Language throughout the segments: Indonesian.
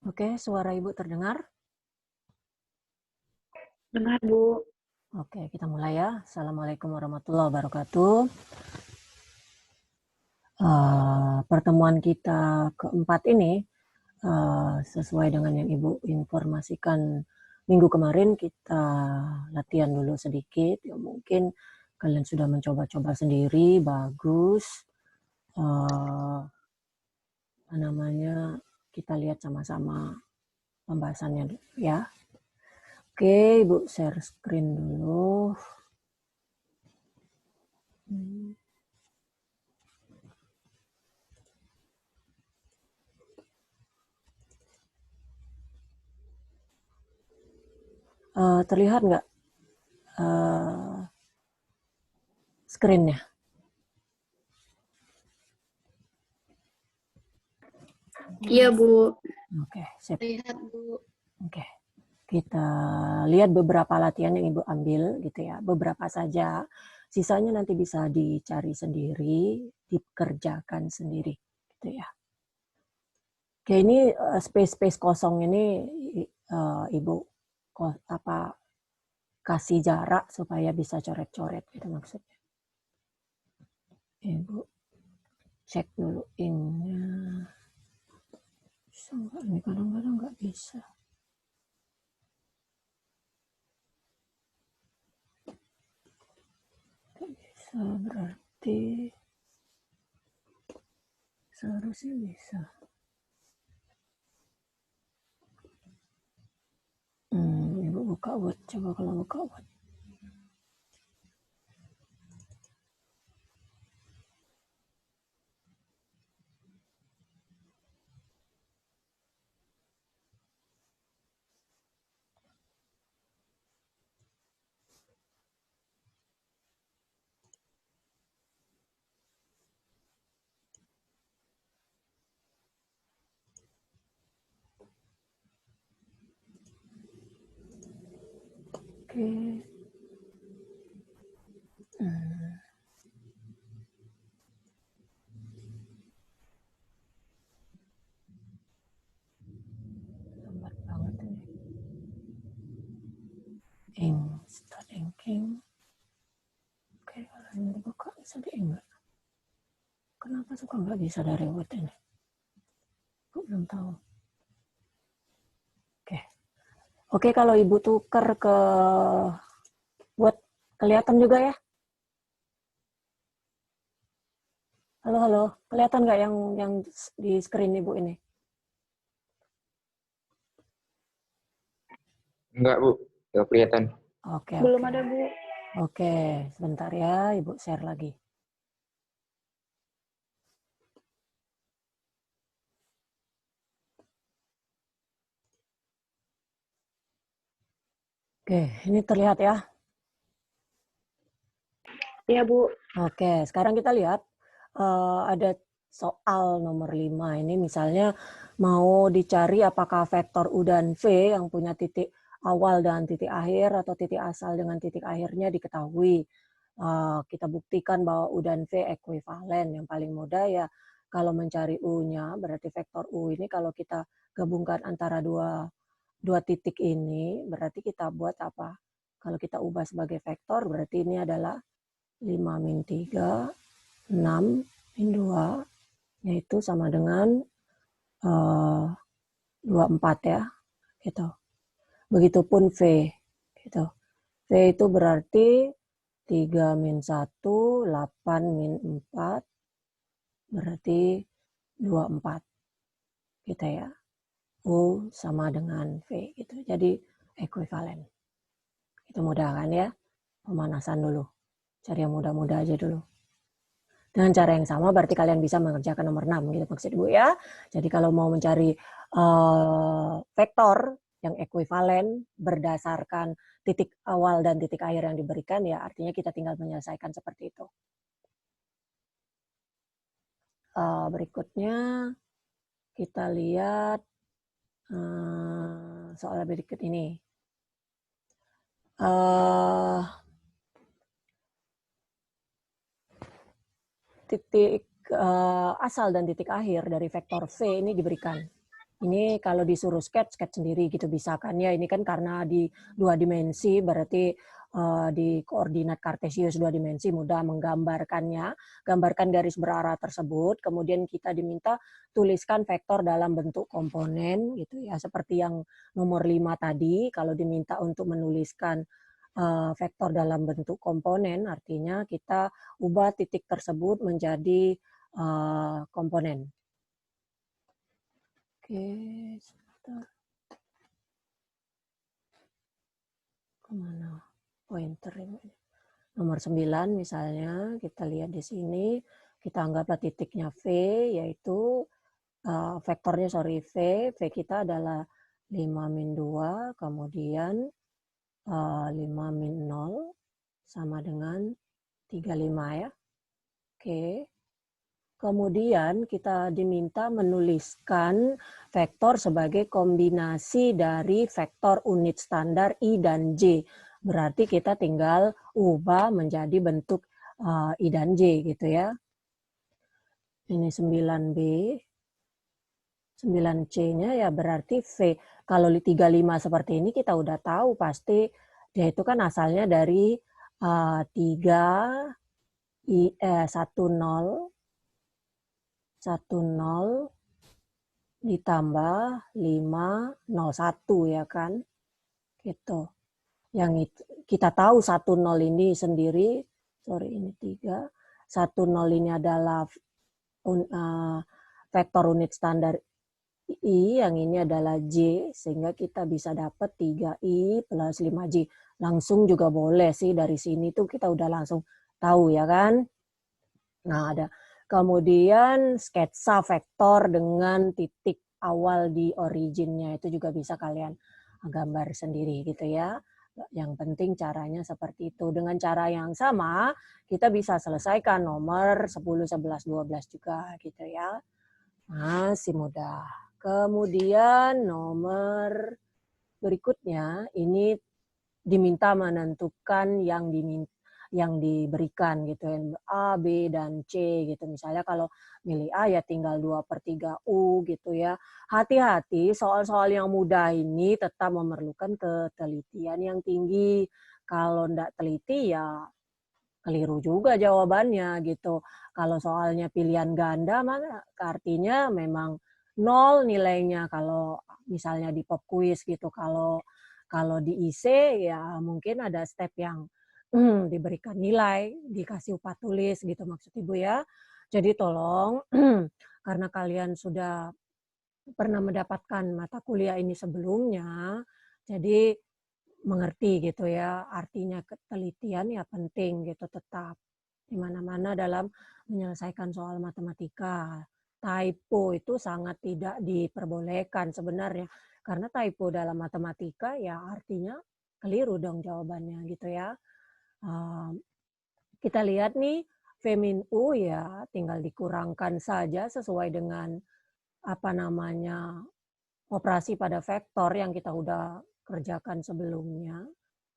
Oke, suara Ibu terdengar? Dengar, Bu. Oke, kita mulai ya. Assalamualaikum warahmatullahi wabarakatuh. Pertemuan kita keempat ini, sesuai dengan yang Ibu informasikan minggu kemarin, kita latihan dulu sedikit. Ya, mungkin kalian sudah mencoba-coba sendiri, bagus. Kita lihat sama-sama pembahasannya dulu ya. Oke, Ibu share screen dulu. Terlihat nggak screen-nya? Iya, Bu. Oke, sip. Lihat, Bu. Oke. Kita lihat beberapa latihan yang Ibu ambil gitu ya. Beberapa saja. Sisanya nanti bisa dicari sendiri, dikerjakan sendiri gitu ya. Oke, ini space kosong ini Ibu kasih jarak supaya bisa coret-coret gitu maksudnya. Ibu cek dulu ink-nya. Bisa nggak? Ini kadang-kadang nggak bisa. Nggak bisa berarti seharusnya bisa. Ibu buka Word. Coba kalau buka Word. Oke. Lambat banget ini. Start inking. Oke, kalau ini dibuka bisa di enggak? Kenapa suka nggak bisa dari Word ini? Aku belum tahu. Oke. Oke, kalau Ibu tuker ke Word, kelihatan juga ya? Halo, kelihatan nggak yang di screen Ibu ini? Enggak, Bu. Enggak kelihatan. Oke, Belum oke. ada, Bu. Oke, sebentar ya, Ibu share lagi. Oke, ini terlihat ya? Iya, Bu. Oke, sekarang kita lihat ada soal nomor 5. Ini misalnya mau dicari apakah vektor U dan V yang punya titik awal dan titik akhir atau titik asal dengan titik akhirnya diketahui. Kita buktikan bahwa U dan V ekuivalen. Yang paling mudah ya kalau mencari U-nya, berarti vektor U ini kalau kita gabungkan antara dua titik ini, berarti kita buat apa? Kalau kita ubah sebagai vektor, berarti ini adalah 5 min 3, 6 min 2, yaitu sama dengan 24 ya. Gitu. Begitupun V. Gitu. V itu berarti 3 min 1, 8 min 4, berarti 24. Gitu ya. U sama dengan V. Gitu. Jadi ekuivalen. Itu mudah kan ya. Pemanasan dulu. Cari yang mudah-mudah aja dulu. Dengan cara yang sama berarti kalian bisa mengerjakan nomor 6 gitu maksud Ibu ya. Jadi kalau mau mencari vektor yang ekuivalen berdasarkan titik awal dan titik akhir yang diberikan ya artinya kita tinggal menyelesaikan seperti itu. Berikutnya kita lihat soal berikut ini. Titik asal dan titik akhir dari vektor V ini diberikan. Ini kalau disuruh sketch sendiri gitu bisa kan ya. Ini kan karena di 2 dimensi berarti di koordinat kartesius 2 dimensi mudah menggambarkannya. Gambarkan garis berarah tersebut, kemudian kita diminta tuliskan vektor dalam bentuk komponen gitu ya. Seperti yang nomor 5 tadi, kalau diminta untuk menuliskan vektor dalam bentuk komponen, artinya kita ubah titik tersebut menjadi komponen. Oke, sebentar. Kemana pointer ini? Nomor 9 misalnya, kita lihat di sini, kita anggaplah titiknya V, yaitu vektornya V kita adalah 5-2, kemudian 5-0 sama dengan 35 ya. Oke. Kemudian kita diminta menuliskan vektor sebagai kombinasi dari vektor unit standar I dan J. Berarti kita tinggal ubah menjadi bentuk I dan J gitu ya. Ini 9B. 9C-nya ya berarti V. Kalau 35 seperti ini kita udah tahu pasti dia itu kan asalnya dari 3 10 ditambah 501 ya kan, gitu. Yang itu, kita tahu 10 ini sendiri, ini 3, 10 ini adalah vektor unit standar I, yang ini adalah J, sehingga kita bisa dapat 3I plus 5J. Langsung juga boleh sih, dari sini tuh kita udah langsung tahu ya kan. Nah, ada kemudian sketsa vektor dengan titik awal di originnya, itu juga bisa kalian gambar sendiri gitu ya. Yang penting caranya seperti itu. Dengan cara yang sama, kita bisa selesaikan nomor 10, 11, 12 juga gitu ya. Masih mudah. Kemudian nomor berikutnya, ini diminta menentukan yang diberikan gitu ya, A, B, dan C gitu. Misalnya kalau milih A ya tinggal 2/3U gitu ya. Hati-hati, soal-soal yang mudah ini tetap memerlukan ketelitian yang tinggi. Kalau enggak teliti ya keliru juga jawabannya gitu. Kalau soalnya pilihan ganda mana artinya memang 0 nilainya kalau misalnya di pop quiz gitu. Kalau di IC ya mungkin ada step yang diberikan nilai, dikasih upah tulis gitu maksud Ibu ya. Jadi tolong karena kalian sudah pernah mendapatkan mata kuliah ini sebelumnya, jadi mengerti gitu ya, artinya ketelitian ya penting gitu tetap. Di mana-mana dalam menyelesaikan soal matematika. Typo itu sangat tidak diperbolehkan sebenarnya. Karena typo dalam matematika ya artinya keliru dong jawabannya gitu ya. Kita lihat nih, V min U ya tinggal dikurangkan saja sesuai dengan operasi pada vektor yang kita udah kerjakan sebelumnya.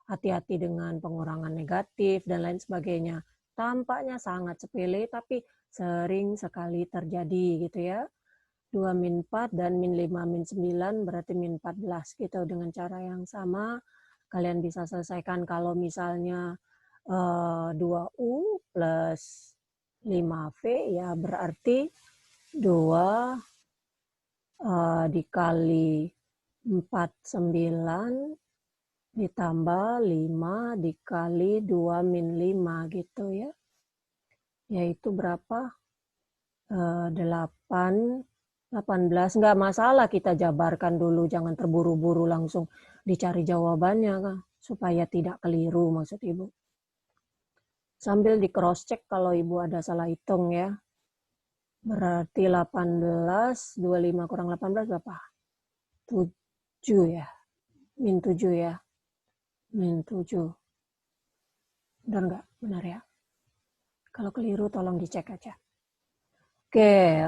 Hati-hati dengan pengurangan negatif dan lain sebagainya. Tampaknya sangat sepele tapi sering sekali terjadi gitu ya. 2 min 4 dan min 5 min 9 berarti min 14 gitu. Dengan cara yang sama kalian bisa selesaikan kalau misalnya 2U plus 5V ya berarti 2 dikali 49 ditambah 5 dikali 2 min 5 gitu ya. Yaitu berapa? 18. Nggak masalah kita jabarkan dulu, jangan terburu-buru langsung dicari jawabannya supaya tidak keliru maksud Ibu. Sambil di cross check kalau Ibu ada salah hitung ya. Berarti 18, 25 kurang 18 berapa? 7 ya. Min 7 ya. Min 7. Benar nggak? Benar ya. Kalau keliru tolong dicek aja. Oke.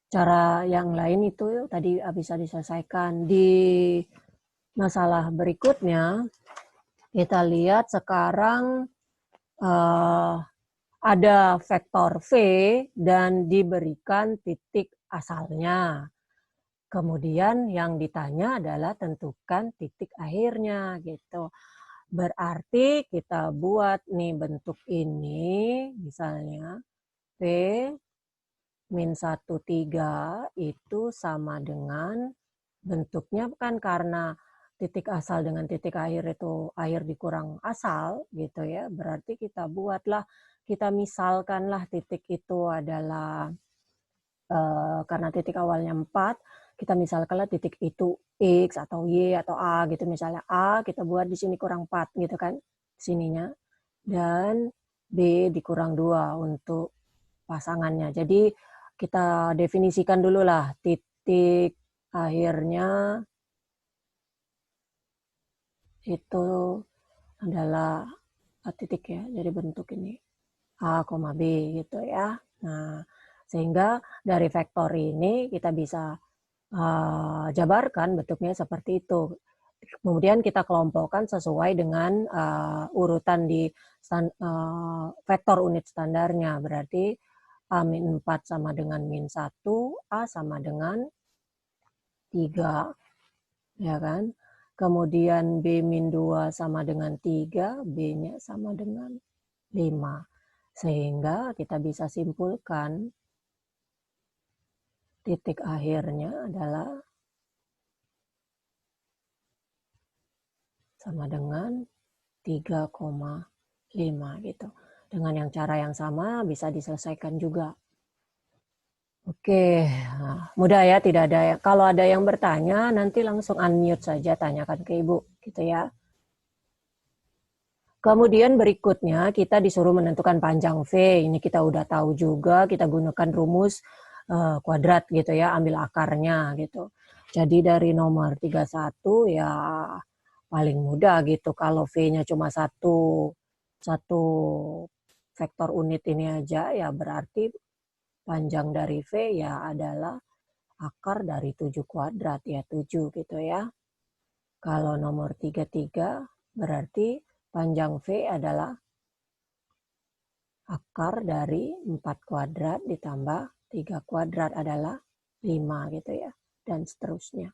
Cara yang lain itu tadi bisa diselesaikan. Di masalah berikutnya, kita lihat sekarang ada vektor V dan diberikan titik asalnya. Kemudian yang ditanya adalah tentukan titik akhirnya gitu. Berarti kita buat nih bentuk ini, misalnya V min 1, 3 itu sama dengan bentuknya kan karena titik asal dengan titik akhir itu akhir dikurang asal gitu ya. Berarti kita misalkanlah titik itu adalah karena titik awalnya 4, kita misalkanlah titik itu X atau Y atau A gitu. Misalnya A kita buat di sini kurang 4 gitu kan sininya. Dan B dikurang 2 untuk pasangannya. Jadi kita definisikan dulu lah titik akhirnya itu adalah titik ya. Jadi bentuk ini A, B gitu ya. Nah, sehingga dari vektor ini kita bisa jabarkan bentuknya seperti itu. Kemudian kita kelompokkan sesuai dengan urutan di vektor unit standarnya. Berarti A-4 sama dengan min 1, A sama dengan 3, ya kan? Kemudian B-2 sama dengan 3, B-nya sama dengan 5. Sehingga kita bisa simpulkan titik akhirnya adalah sama dengan 3,5 gitu. Dengan yang cara yang sama bisa diselesaikan juga. Oke, nah, mudah ya, tidak ada yang, kalau ada yang bertanya nanti langsung unmute saja, tanyakan ke Ibu gitu ya. Kemudian berikutnya kita disuruh menentukan panjang V. Ini kita udah tahu juga, kita gunakan rumus kuadrat gitu ya, ambil akarnya gitu. Jadi dari nomor 31 ya paling mudah gitu. Kalau V-nya cuma satu vektor unit ini aja ya berarti panjang dari V ya adalah akar dari 7 kuadrat ya 7 gitu ya. Kalau nomor 33 berarti panjang V adalah akar dari 4 kuadrat ditambah 3 kuadrat adalah 5 gitu ya. Dan seterusnya.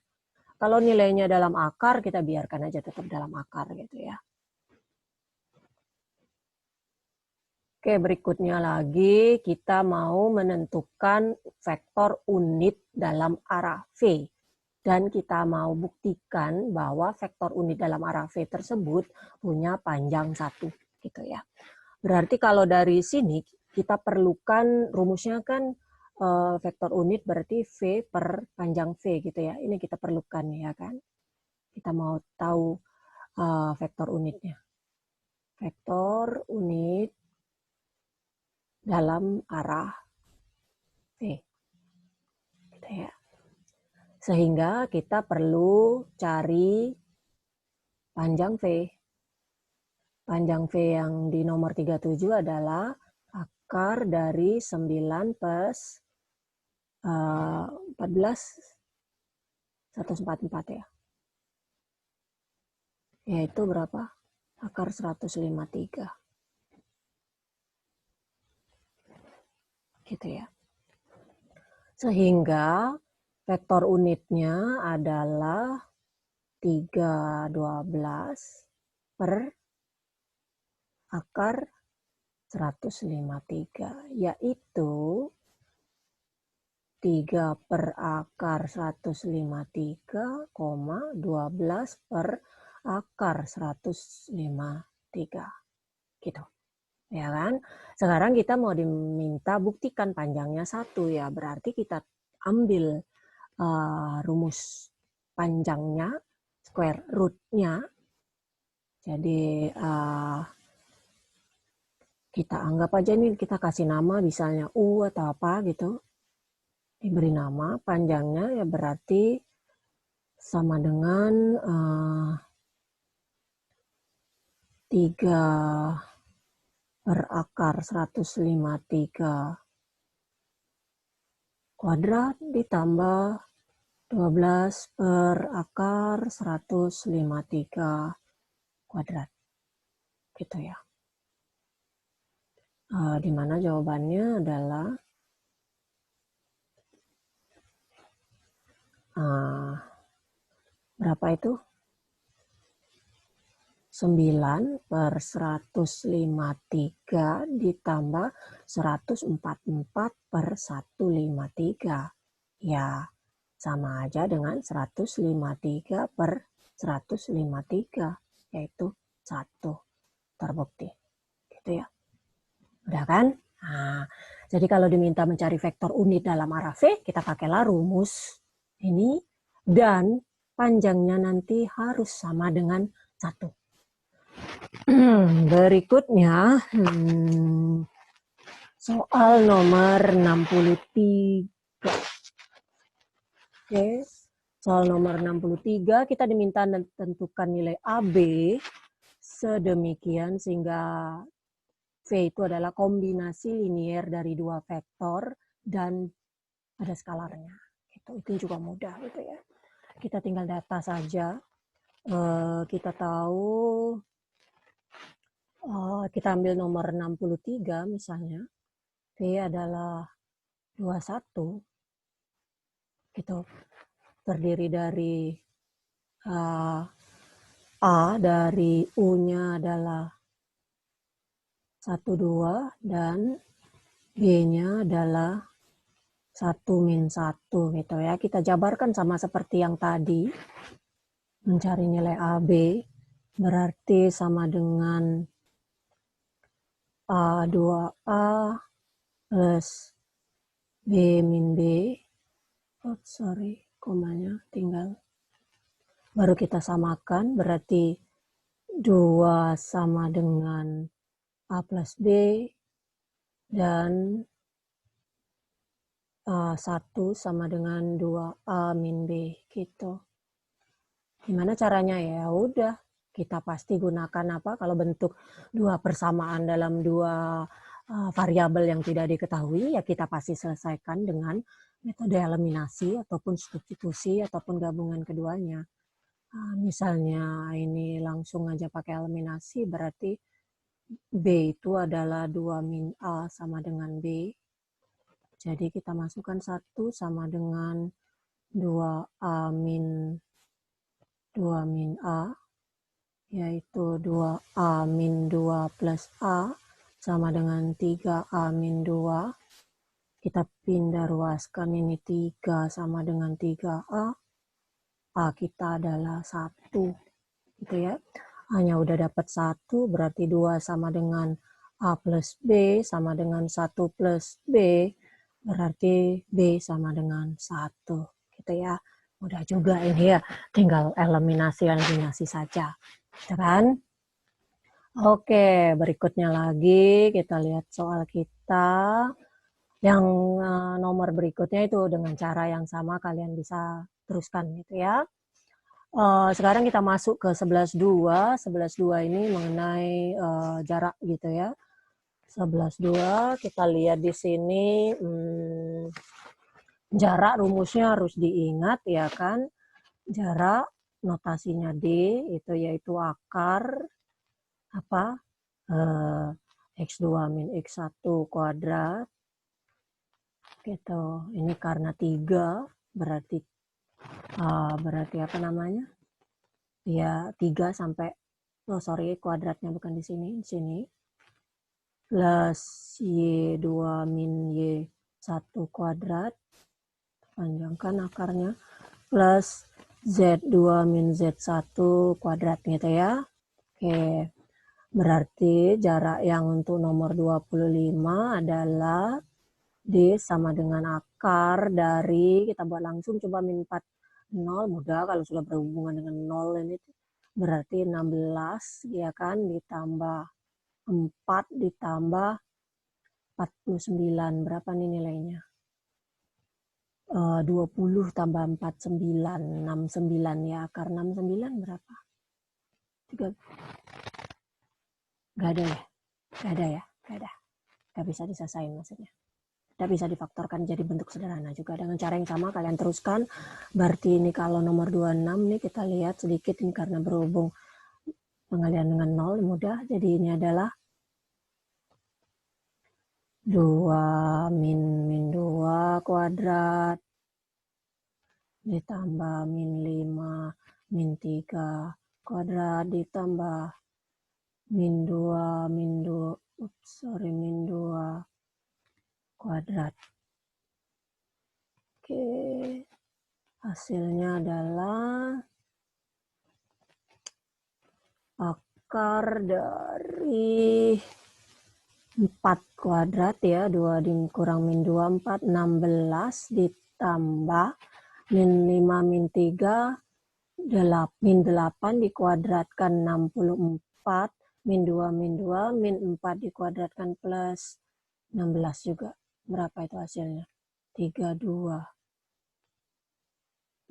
Kalau nilainya dalam akar kita biarkan aja tetap dalam akar gitu ya. Oke, berikutnya lagi kita mau menentukan vektor unit dalam arah V. Dan kita mau buktikan bahwa vektor unit dalam arah V tersebut punya panjang 1. Gitu ya. Berarti kalau dari sini kita perlukan rumusnya kan vektor unit berarti V per panjang V gitu ya. Ini kita perlukan ya kan. Kita mau tahu vektor unitnya. Vektor unit dalam arah V. Gitu ya. Sehingga kita perlu cari panjang V. Panjang V yang di nomor 37 adalah akar dari 9 plus 14 144 ya. Yaitu berapa? Akar 153. Gitu ya. Sehingga vektor unitnya adalah 312 per akar 153, yaitu 3 per akar 153, 12 per akar 153. Gitu. Ya kan? Sekarang kita mau diminta buktikan panjangnya 1 ya. Berarti kita ambil rumus panjangnya, square root-nya. Jadi kita anggap aja nih kita kasih nama misalnya U atau apa gitu. Diberi nama panjangnya ya berarti sama dengan 3 per akar 153 kuadrat ditambah 12 per akar 153 kuadrat. Gitu ya. Di mana jawabannya adalah berapa itu? 9 per 153 ditambah 144 per 153. Ya, sama aja dengan 153 per 153, yaitu 1. Terbukti. Gitu ya. Udah kan? Nah, jadi kalau diminta mencari vektor unit dalam arah V, kita pakailah rumus ini dan panjangnya nanti harus sama dengan 1. Berikutnya, soal nomor 63. Oke, soal nomor 63 kita diminta tentukan nilai AB sedemikian sehingga V itu adalah kombinasi linier dari dua vektor dan ada skalarnya. Itu juga mudah gitu ya. Kita tinggal data saja. Kita tahu kita ambil nomor 63 misalnya. V adalah 21. Gitu. Terdiri dari A dari U-nya adalah 1, 2 dan B-nya adalah 1 min 1 gitu ya. Kita jabarkan sama seperti yang tadi. Mencari nilai AB berarti sama dengan A2A plus B min B. Komanya tinggal. Baru kita samakan berarti 2 sama dengan A plus B dan 1 sama dengan 2A min B gitu. Gimana caranya? Ya udah, kita pasti gunakan apa? Kalau bentuk dua persamaan dalam dua variabel yang tidak diketahui, ya kita pasti selesaikan dengan metode eliminasi ataupun substitusi ataupun gabungan keduanya. Misalnya ini langsung aja pakai eliminasi, berarti B itu adalah 2 min A sama dengan B. Jadi kita masukkan 1 sama dengan 2A min 2 min A, yaitu 2A min 2 plus A sama dengan 3A min 2. Kita pindah ruaskan ini 3 sama dengan 3A. A kita adalah 1. Gitu ya. Hanya udah dapat 1, berarti 2 sama dengan A plus B sama dengan 1 plus B. Berarti B sama dengan 1. Gitu ya. Mudah juga ini ya. Tinggal eliminasi saja. Gitu kan? Oke, berikutnya lagi kita lihat soal kita. Yang nomor berikutnya itu dengan cara yang sama kalian bisa teruskan gitu ya. Sekarang kita masuk ke 11.2. 11.2 ini mengenai jarak gitu ya. 11.2 kita lihat di sini jarak rumusnya harus diingat ya kan. Jarak notasinya D itu yaitu akar apa? X2 min X1 kuadrat. Gitu. Ini karena 3 berarti apa namanya? Ya 3 sampai kuadratnya bukan di sini. Plus Y2 min Y1 kuadrat. Panjangkan akarnya. Plus Z2 min Z1 kuadrat gitu ya. Oke. Berarti jarak yang untuk nomor 25 adalah D sama dengan akar dari, kita buat langsung coba min 4, 0, mudah kalau sudah berhubungan dengan 0 ini. Berarti 16 ya kan, ditambah 4 ditambah 49, berapa nih nilainya? 20 tambah 49, 69 ya, akar 69 berapa? 3. Gak ada ya? Gak ada. Gak bisa diselesain maksudnya. Bisa difaktorkan jadi bentuk sederhana juga dengan cara yang sama kalian teruskan. Berarti ini kalau nomor 26 nih kita lihat sedikit ini karena berhubung pengalian dengan 0 mudah. Jadi ini adalah 2 min 2 kuadrat ditambah min 5 min 3 kuadrat ditambah min 2 min 2 kuadrat. Oke, hasilnya adalah akar dari 4 kuadrat ya, 2 dikurang min 2, 4, 16 ditambah min 5 min 3, min 8 dikuadratkan 64, min 2 min 2, min 4 dikuadratkan plus 16 juga. Berapa itu hasilnya? 32.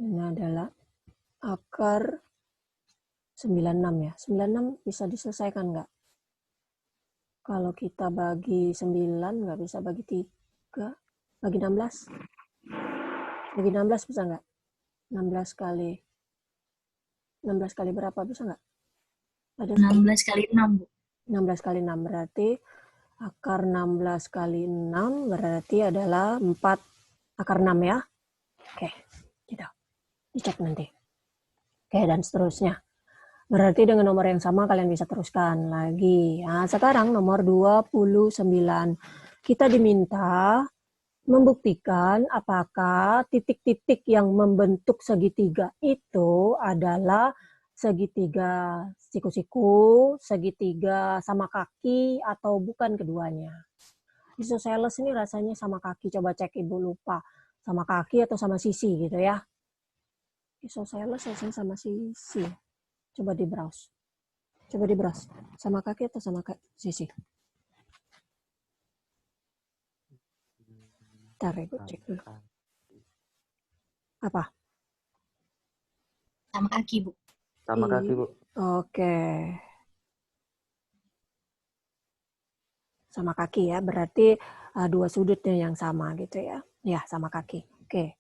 Ini adalah akar 96 ya. 96 bisa diselesaikan nggak? Kalau kita bagi 9 nggak bisa bagi 3. Bagi 16. Bagi 16 bisa nggak? 16 kali berapa bisa nggak? Ada 16 kali 6, Bu. 16 kali 6 berarti akar 16 kali 6 berarti adalah 4 akar 6 ya. Oke, gitu. Dicek nanti. Oke, dan seterusnya. Berarti dengan nomor yang sama kalian bisa teruskan lagi. Nah, sekarang nomor 29. Kita diminta membuktikan apakah titik-titik yang membentuk segitiga itu adalah segitiga siku-siku, segitiga sama kaki, atau bukan keduanya. Isosceles ini rasanya sama kaki. Coba cek Ibu lupa. Sama kaki atau sama sisi gitu ya. Isosceles rasanya sama sisi. Coba di browse. Sama kaki atau sama sisi? Ntar Ibu cek dulu. Apa? Sama kaki, Bu. Sama kaki, Bu. Oke. Sama kaki ya, berarti dua sudutnya yang sama gitu ya. Ya, sama kaki. Oke.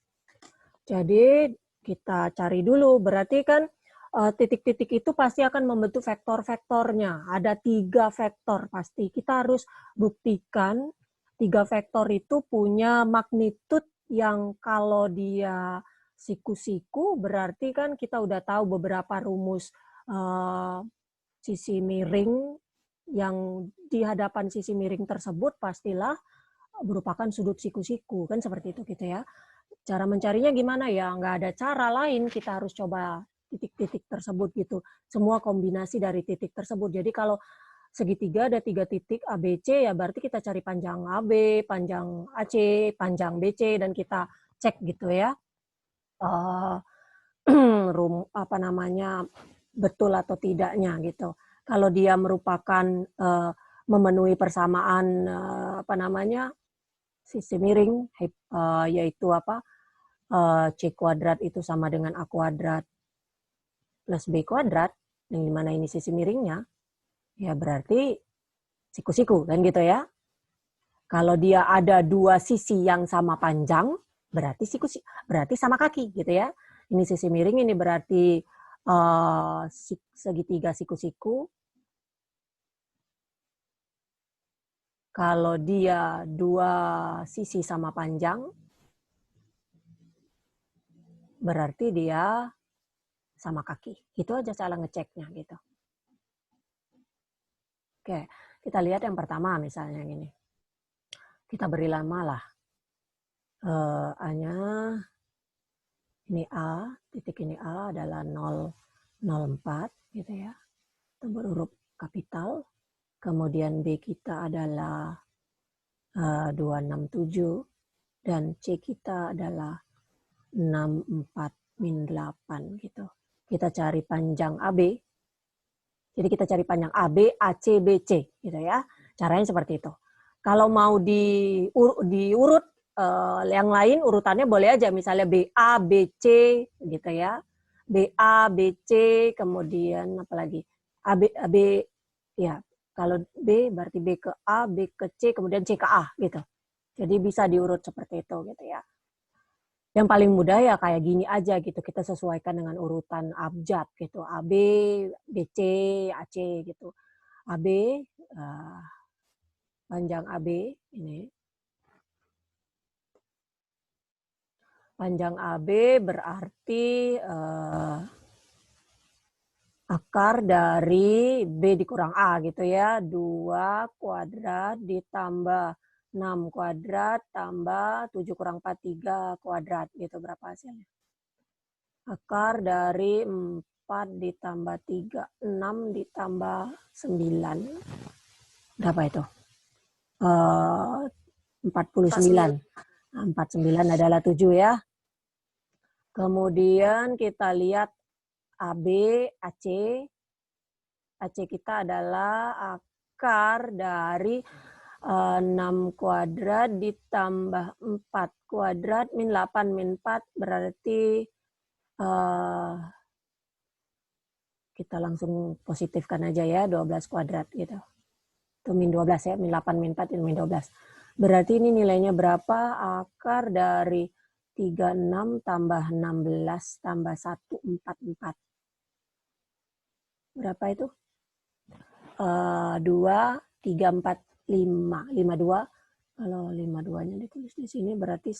Jadi kita cari dulu, berarti kan titik-titik itu pasti akan membentuk vektor-vektornya. Ada 3 vektor pasti. Kita harus buktikan 3 vektor itu punya magnitude yang kalau dia siku-siku berarti kan kita udah tahu beberapa rumus sisi miring yang di hadapan sisi miring tersebut pastilah merupakan sudut siku-siku. Kan seperti itu gitu ya. Cara mencarinya gimana ya? Nggak ada cara lain, kita harus coba titik-titik tersebut gitu. Semua kombinasi dari titik tersebut. Jadi kalau segitiga ada 3 titik ABC ya berarti kita cari panjang AB, panjang AC, panjang BC dan kita cek gitu ya. Apa namanya betul atau tidaknya gitu. Kalau dia merupakan memenuhi persamaan apa namanya sisi miring yaitu apa C kuadrat itu sama dengan A kuadrat plus B kuadrat, yang dimana ini sisi miringnya, ya berarti siku-siku, kan gitu ya. Kalau dia ada 2 sisi yang sama panjang, berarti berarti sama kaki, gitu ya. Ini sisi miring, ini berarti segitiga siku-siku. Kalau dia 2 sisi sama panjang, berarti dia sama kaki. Gitu aja cara ngeceknya gitu. Oke, kita lihat yang pertama misalnya gini. Kita beri nama lah. A-nya ini A, titik ini A adalah 004 gitu ya. Itu berhuruf kapital. Kemudian B kita adalah 267 dan C kita adalah 64 min 8 gitu. Kita cari panjang AB. Jadi kita cari panjang AB, AC, BC gitu ya. Caranya seperti itu. Kalau mau diurut yang lain urutannya boleh aja misalnya BA, BC gitu ya. BA, BC, kemudian apa lagi? AB ya. Kalau B berarti B ke A, B ke C, kemudian C ke A gitu. Jadi bisa diurut seperti itu gitu ya. Yang paling mudah ya kayak gini aja gitu. Kita sesuaikan dengan urutan abjad gitu. AB, BC, AC gitu. AB panjang AB ini. Panjang AB berarti akar dari B dikurang A gitu ya. 2 kuadrat ditambah 6 kuadrat tambah 7 kurang 4, 3 kuadrat gitu. Berapa hasilnya? Akar dari 4 ditambah 3, 6 ditambah 9. Berapa itu? 49. 49 adalah 7 ya. Kemudian kita lihat AB, AC. AC kita adalah akar dari 6 kuadrat ditambah 4 kuadrat min 8 min 4 berarti kita langsung positifkan aja ya 12 kuadrat gitu. Itu min 12 ya, min 8 min 4 itu min 12. Berarti ini nilainya berapa? Akar dari 36 tambah 16 tambah 144. Berapa itu? 2, 3, 4, 5. 52. Kalau 52-nya ditulis di sini berarti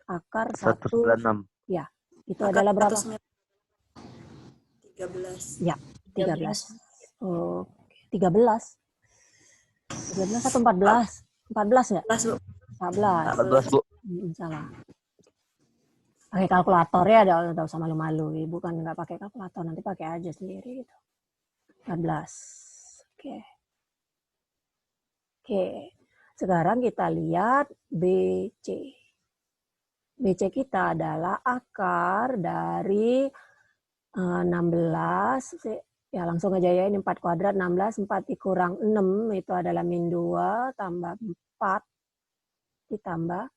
akar 196. Ya, itu adalah berapa? 13. Ya, 13. Oh, 13. 13 atau 14? 14 nggak? 14, Bu. 14. 14, Bu. Salah. Pakai kalkulator ya, ada usah malu-malu. Ibu kan nggak pakai kalkulator, nanti pakai aja sendiri gitu. 14. Oke. Sekarang kita lihat BC. BC kita adalah akar dari 16. Ya langsung aja ya, ini 4 kuadrat, 16, 4 dikurang 6, itu adalah min 2, tambah 4, ditambah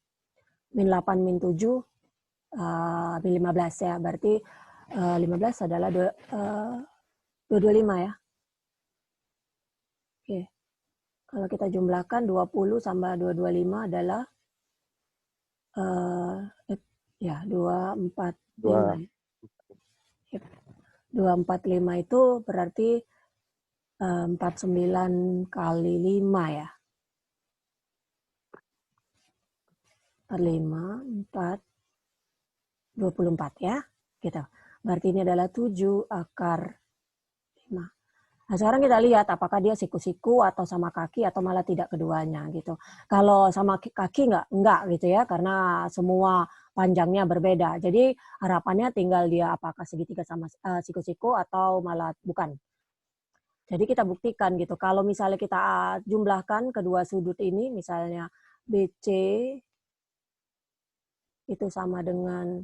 min 8, min 7, min 15 ya. Berarti 15 adalah 225 ya. Oke. Kalau kita jumlahkan 20 tambah 225 adalah ya 245 ya. 245 itu berarti 49 kali 5 ya. 45, 4, 24 ya. Gitu. Berarti ini adalah 7 akar 5. Nah, sekarang kita lihat apakah dia siku-siku atau sama kaki atau malah tidak keduanya gitu. Kalau sama kaki enggak gitu ya, karena semua panjangnya berbeda. Jadi harapannya tinggal dia apakah segitiga sama siku-siku atau malah bukan. Jadi kita buktikan gitu. Kalau misalnya kita jumlahkan kedua sudut ini, misalnya BC itu sama dengan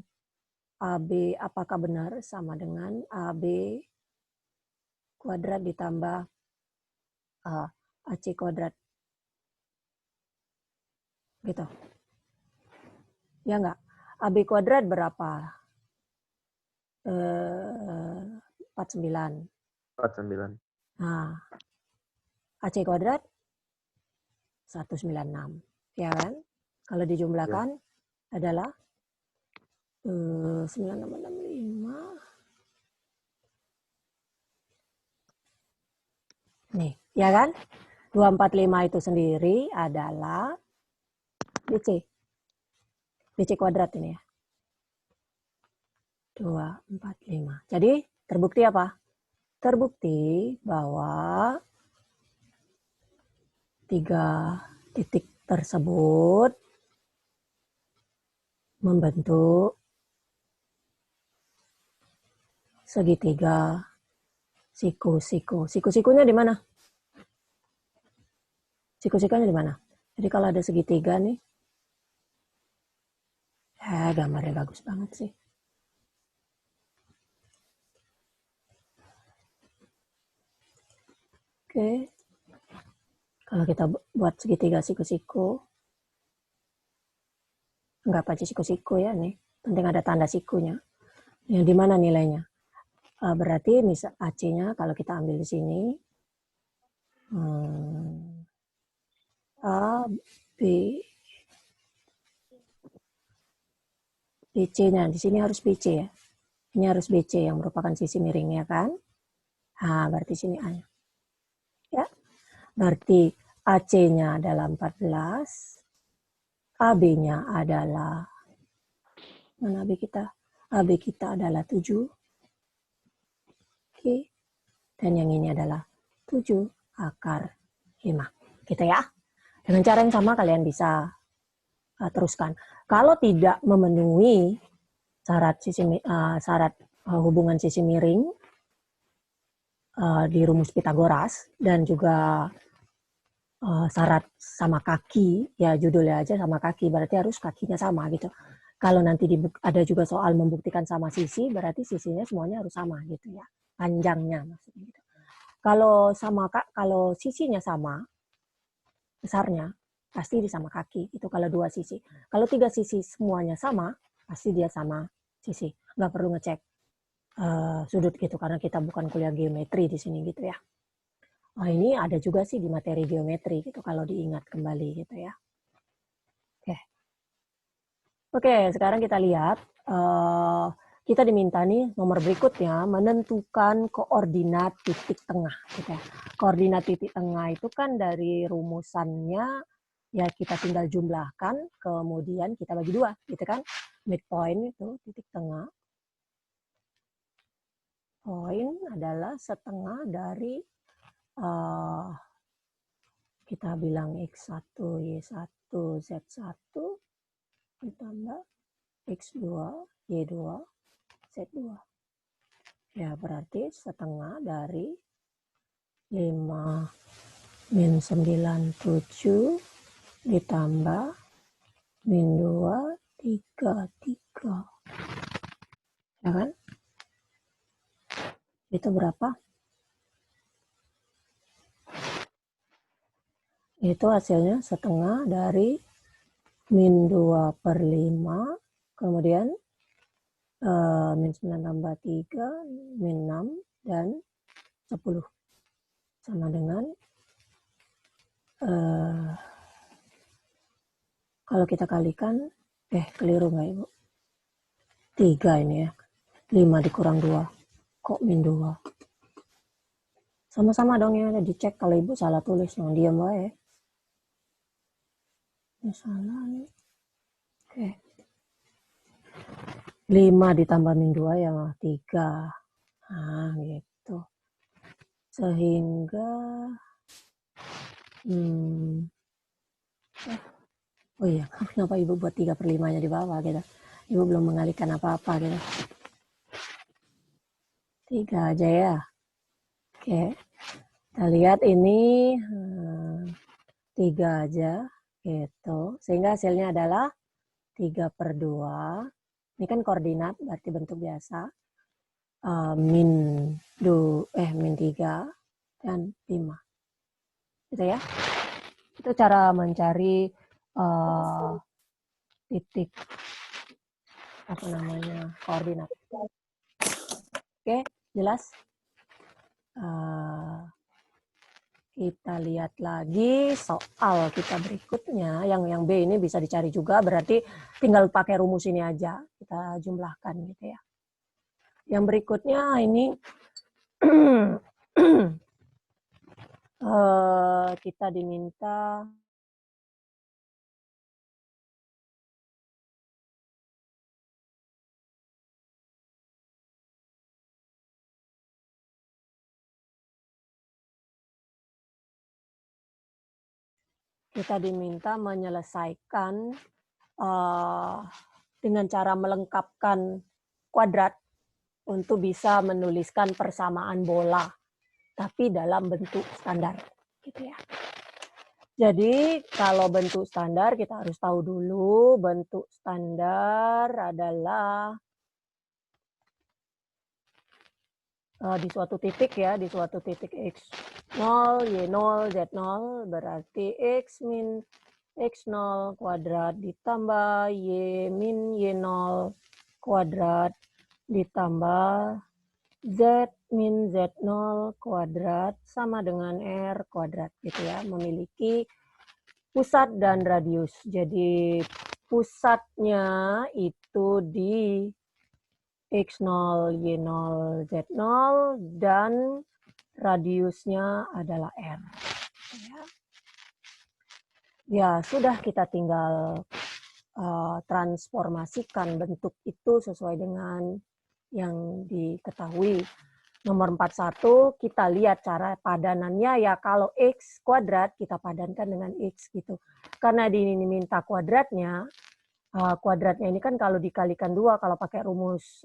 AB, apakah benar sama dengan AB kuadrat ditambah AC kuadrat? Gitu. Ya enggak? AB kuadrat berapa? 49. 49. Nah, AC kuadrat 196. Ya kan? Kalau dijumlahkan adalah 9665. Nih, ya kan? 245 itu sendiri adalah BC. BC kuadrat ini ya. 245. Jadi terbukti apa? Terbukti bahwa 3 titik tersebut membentuk segitiga siku-siku. Siku-sikunya di mana? Siku-sikunya di mana? Jadi kalau ada segitiga nih, gambarnya bagus banget sih. Oke. Kalau kita buat segitiga siku-siku, enggak aja siku-siku ya nih. Penting ada tanda sikunya. Yang di mana nilainya? Berarti misal AC-nya kalau kita ambil di sini, A, B, BC-nya. Di sini harus BC ya. Ini harus BC yang merupakan sisi miringnya kan. Berarti sini A-nya. Ya. Berarti AC-nya adalah 14, AB-nya adalah, mana AB kita? AB kita adalah 7. Oke. Dan yang ini adalah 7 akar 5. Gitu ya. Dengan cara yang sama kalian bisa teruskan. Kalau tidak memenuhi syarat hubungan sisi miring di rumus Pitagoras dan juga syarat sama kaki, ya judulnya aja sama kaki, berarti harus kakinya sama gitu. Kalau nanti ada juga soal membuktikan sama sisi, berarti sisinya semuanya harus sama gitu ya, panjangnya maksudnya gitu. Kalau sisinya sama, besarnya pasti di sama kaki, itu kalau 2 sisi. Kalau 3 sisi semuanya sama, pasti dia sama sisi. Nggak perlu ngecek sudut gitu, karena kita bukan kuliah geometri di sini gitu ya. Oh, ini ada juga sih di materi geometri gitu kalau diingat kembali gitu ya. Oke, sekarang kita lihat kita diminta nih nomor berikutnya menentukan koordinat titik tengah gitu ya. Koordinat titik tengah itu kan dari rumusannya ya kita tinggal jumlahkan, kemudian kita bagi 2 gitu kan. Midpoint itu titik tengah. Poin adalah setengah dari kita bilang X1, Y1, Z1 ditambah X2, Y2, Z2. Ya, berarti setengah dari 5 min 97 ditambah min 2, 3. Ya kan? Itu berapa? Itu hasilnya setengah dari min 2/5, kemudian min 9 tambah 3, min 6, dan 10. Sama dengan, kalau kita kalikan, keliru nggak Ibu? 3 ini ya. 5 dikurang 2. Kok min 2? Sama-sama dong ya, dicek kalau Ibu salah tulis. Yang diam ya. Ini salah nih. Oke. 5 ditambah min 2 ya 3. Nah, gitu. Sehingga oh iya, kenapa Ibu buat 3/5-nya di bawah gitu? Ibu belum mengalihkan apa-apa gitu. 3 aja ya. Oke. Kita lihat ini 3 aja gitu. Sehingga hasilnya adalah 3/2. Ini kan koordinat, berarti bentuk biasa. Min 3 dan 5. Gitu ya. Itu cara mencari titik koordinat. Oke, jelas? Kita lihat lagi soal kita berikutnya. Yang B ini bisa dicari juga, berarti tinggal pakai rumus ini aja. Kita jumlahkan gitu ya. Yang berikutnya ini kita diminta menyelesaikan dengan cara melengkapkan kuadrat untuk bisa menuliskan persamaan bola, tapi dalam bentuk standar, gitu ya. Jadi kalau bentuk standar kita harus tahu dulu bentuk standar adalah di suatu titik ya, di suatu titik X0, Y0, Z0 berarti X min X0 kuadrat ditambah Y min Y0 kuadrat ditambah Z min Z0 kuadrat sama dengan R kuadrat gitu ya, memiliki pusat dan radius. Jadi pusatnya itu di X0, Y0, Z0 dan radiusnya adalah R. Ya. Ya, sudah kita tinggal transformasikan bentuk itu sesuai dengan yang diketahui. Nomor 41, kita lihat cara padanannya ya kalau X kuadrat, kita padankan dengan X gitu. Karena diminta kuadratnya ini kan kalau dikalikan 2, kalau pakai rumus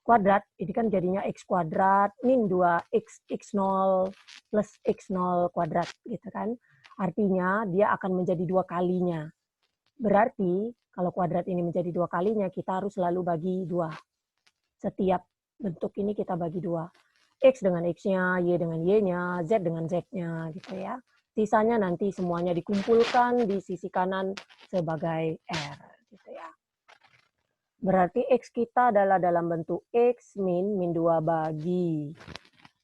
kuadrat, ini kan jadinya X kuadrat min 2X, X0 plus X0 kuadrat gitu kan. Artinya dia akan menjadi 2 kalinya. Berarti kalau kuadrat ini menjadi 2 kalinya, kita harus selalu bagi 2. Setiap bentuk ini kita bagi 2. X dengan X-nya, Y dengan Y-nya, Z dengan Z-nya gitu ya. Sisanya nanti semuanya dikumpulkan di sisi kanan sebagai R gitu ya. Berarti X kita adalah dalam bentuk X min 2 bagi.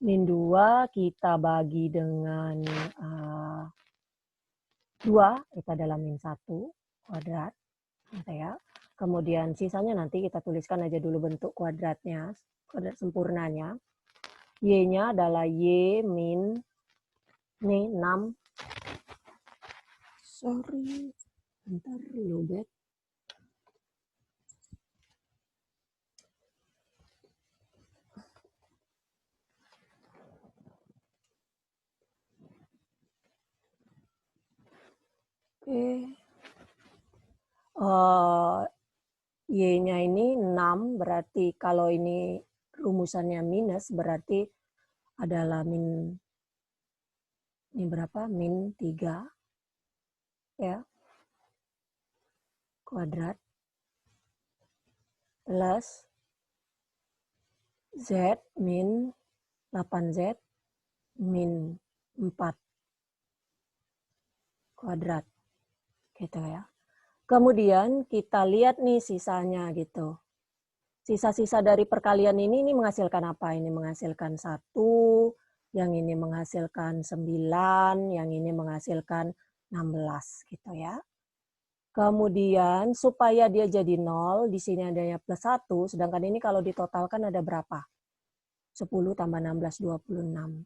Min 2 kita bagi dengan 2, kita dalam min 1 kuadrat. Gitu ya. Kemudian sisanya nanti kita tuliskan aja dulu bentuk kuadratnya, kuadrat sempurnanya. Y-nya adalah Y min, nih 6. Sorry, bentar lobet. Oke. Y-nya ini 6, berarti kalau ini rumusannya minus, berarti adalah min, ini berapa? Min 3. Ya. Kuadrat. Plus Z min 8Z min 4 kuadrat. Gitu ya. Kemudian kita lihat nih sisanya gitu. Sisa-sisa dari perkalian ini menghasilkan apa? Ini menghasilkan 1, yang ini menghasilkan 9, yang ini menghasilkan 16 gitu ya. Kemudian supaya dia jadi 0, di sini adanya plus 1, sedangkan ini kalau ditotalkan ada berapa? 10 tambah 16, 26.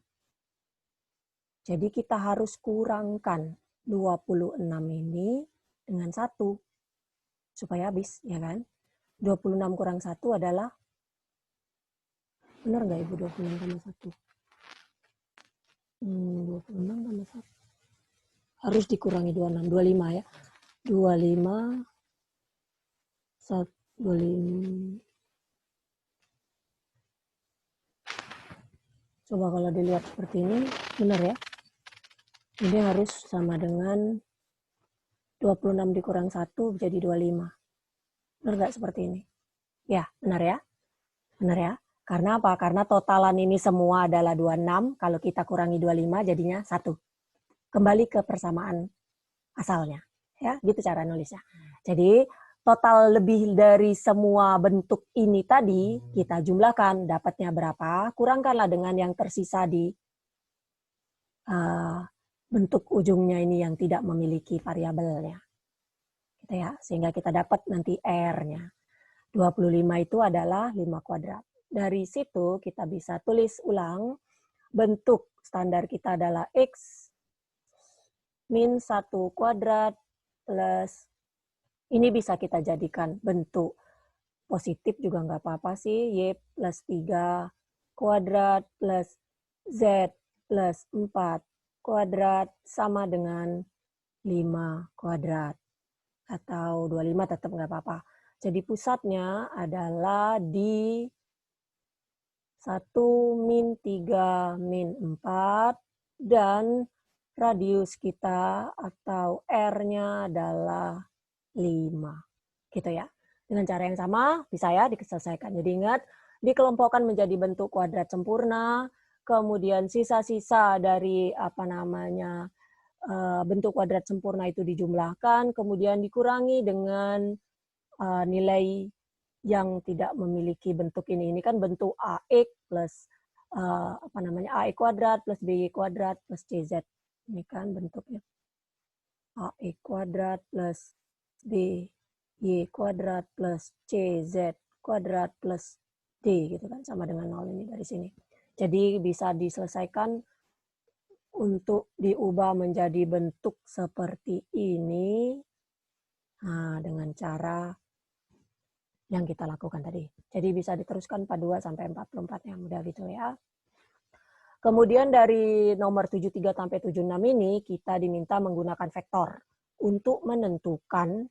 Jadi kita harus kurangkan 26 ini dengan 1 supaya habis, ya kan? 26 kurang 1 adalah, benar nggak Ibu 26 tambah 1? 26 tambah 1. Harus dikurangi 26, 25 ya. 25, 25. Coba kalau dilihat seperti ini, benar ya? Ini harus sama dengan 26 dikurang 1 jadi 25. Benar nggak seperti ini? Ya, benar ya? Benar ya? Karena apa? Karena totalan ini semua adalah 26, kalau kita kurangi 25 jadinya 1. Kembali ke persamaan asalnya. Ya, gitu cara nulisnya. Jadi, total lebih dari semua bentuk ini tadi, kita jumlahkan, dapatnya berapa, kurangkanlah dengan yang tersisa di bentuk ujungnya ini yang tidak memiliki variabelnya. Gitu ya, sehingga kita dapat nanti R-nya. 25 itu adalah 5 kuadrat. Dari situ kita bisa tulis ulang, bentuk standar kita adalah X min 1 kuadrat plus, ini bisa kita jadikan bentuk positif juga nggak apa-apa sih, Y plus 3 kuadrat plus Z plus 4 kuadrat sama dengan 5 kuadrat. Atau 25 tetap nggak apa-apa. Jadi pusatnya adalah di 1 min 3 min 4 dan radius kita atau R-nya adalah 5. Gitu ya. Dengan cara yang sama bisa ya diselesaikan. Jadi ingat, dikelompokkan menjadi bentuk kuadrat sempurna, kemudian sisa-sisa dari bentuk kuadrat sempurna itu dijumlahkan, kemudian dikurangi dengan nilai yang tidak memiliki bentuk ini. Ini kan bentuk AX plus AX kuadrat plus BY kuadrat plus CZ. Ini kan bentuknya. AX kuadrat plus BY kuadrat plus CZ kuadrat plus D gitu kan, sama dengan 0 ini dari sini. Jadi bisa diselesaikan untuk diubah menjadi bentuk seperti ini, nah, dengan cara yang kita lakukan tadi. Jadi bisa diteruskan 42 sampai 44-nya, mudah gitu ya. Kemudian dari nomor 73 sampai 76 ini kita diminta menggunakan vektor untuk menentukan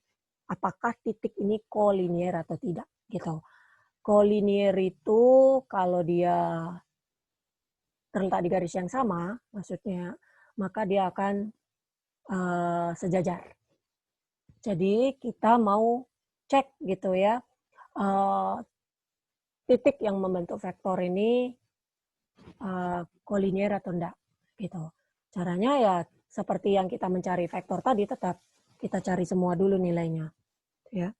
apakah titik ini kolinier atau tidak gitu. Kolinier itu kalau dia terletak di garis yang sama, maksudnya maka dia akan sejajar. Jadi kita mau cek gitu ya, titik yang membentuk vektor ini kolinier atau enggak gitu. Caranya ya seperti yang kita mencari vektor tadi, tetap kita cari semua dulu nilainya ya.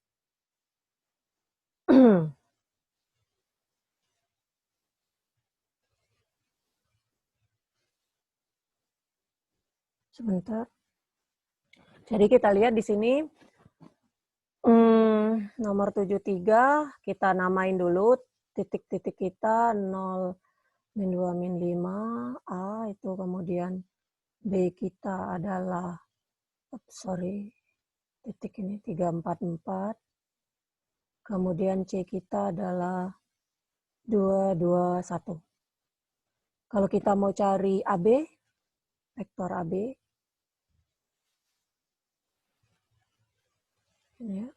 Sebentar. Jadi kita lihat di sini nomor 73 kita namain dulu titik-titik kita 0, min 2, min 5, A itu, kemudian B kita adalah, titik ini 3, 4, 4. Kemudian C kita adalah 2, 2, 1. Kalau kita mau cari AB, vektor AB, ini ya,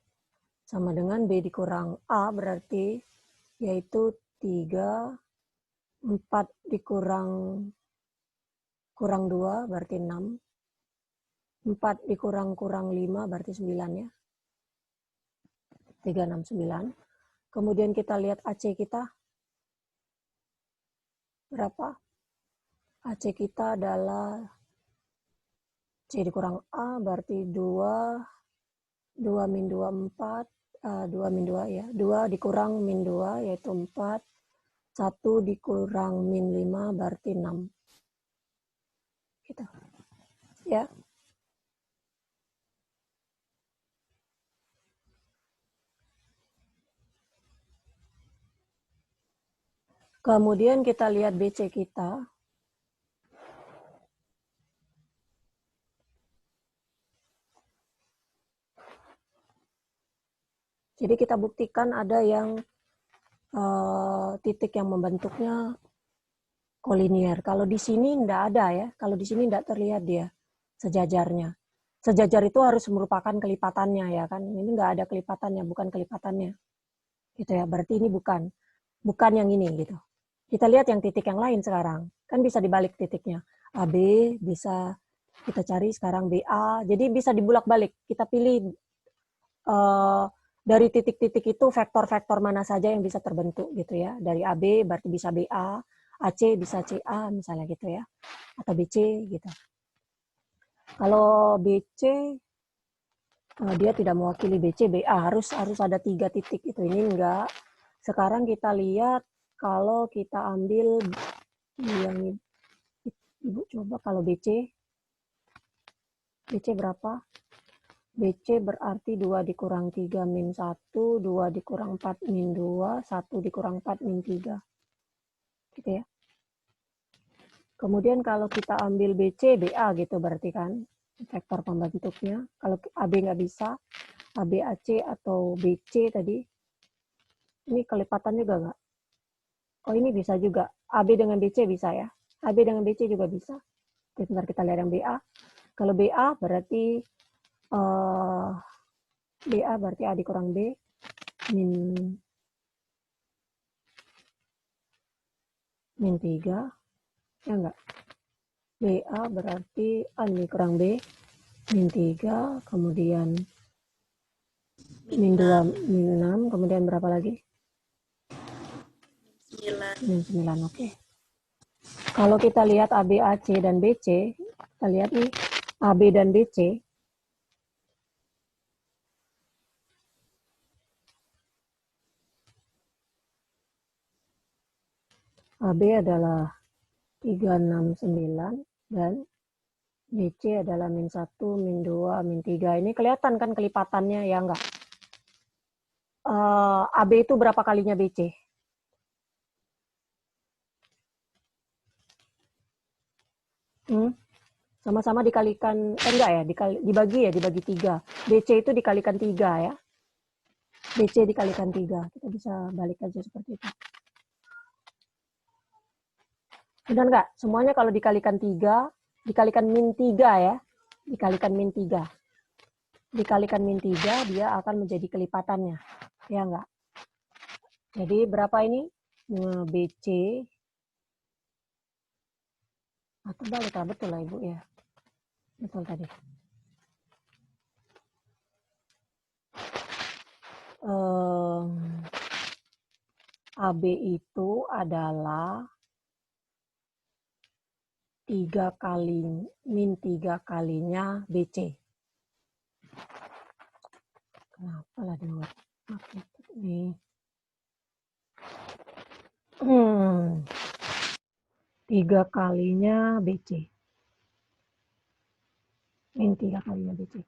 sama dengan B dikurang A berarti yaitu 3, 4 dikurang 2 berarti 6. 4 dikurang 5 berarti 9 ya. 3, 6, 9. Kemudian kita lihat AC kita. Berapa? AC kita adalah C dikurang A berarti 2, 2 min 2, 4. 2 min 2 ya. 2 dikurang min 2 yaitu 4. 1 dikurang min 5 berarti 6. Gitu. Ya. Kemudian kita lihat BC kita. Jadi kita buktikan ada yang titik yang membentuknya kolinier. Kalau di sini enggak ada ya. Kalau di sini enggak terlihat dia sejajarnya. Sejajar itu harus merupakan kelipatannya ya kan. Ini enggak ada kelipatannya, bukan kelipatannya. Gitu ya. Berarti ini bukan yang ini gitu. Kita lihat yang titik yang lain sekarang. Kan bisa dibalik titiknya. AB bisa kita cari sekarang BA. Jadi bisa dibulak-balik. Kita pilih dari titik-titik itu vektor-vektor mana saja yang bisa terbentuk gitu ya. Dari AB berarti bisa BA, AC bisa CA misalnya gitu ya. Atau BC gitu. Kalau BC dia tidak mewakili BC, BA harus ada 3 titik itu. Ini enggak. Sekarang kita lihat kalau kita ambil yang Ibu coba kalau BC berapa? BC berarti 2 dikurang 3 min 1, 2 dikurang 4 min 2, 1 dikurang 4 min 3. Gitu ya. Kemudian kalau kita ambil BC, BA gitu berarti kan vektor pembentuknya. Kalau AB nggak bisa, AB, AC atau BC tadi, ini kelipatan juga nggak? Oh ini bisa juga. AB dengan BC bisa ya. AB dengan BC juga bisa. Sebentar kita lihat yang BA. Kalau BA berarti BA berarti A dikurang B min 3. Ya enggak? BA berarti A dikurang B min 3. Kemudian min 2 min 6. Kemudian berapa lagi? Min 9. Oke. Kalau kita lihat AB, AC, dan BC, kita lihat nih AB dan BC. AB adalah 369 dan BC adalah min 1, min 2, min 3. Ini kelihatan kan kelipatannya ya enggak? AB itu berapa kalinya BC? Sama-sama dikalikan, enggak ya, dibagi 3. BC itu dikalikan 3 ya. BC dikalikan 3. Kita bisa balik aja seperti itu. Benar nggak? Semuanya kalau dikalikan 3, dikalikan min 3 ya. Dikalikan min 3. Dikalikan min 3, dia akan menjadi kelipatannya. Ya nggak? Jadi berapa ini? BC. Atau balik lah, betul lah Ibu ya. Betul tadi. AB itu adalah min 3 kalinya BC. Kenapa lah dia ini? 3 kalinya BC. Min 3 kalinya BC.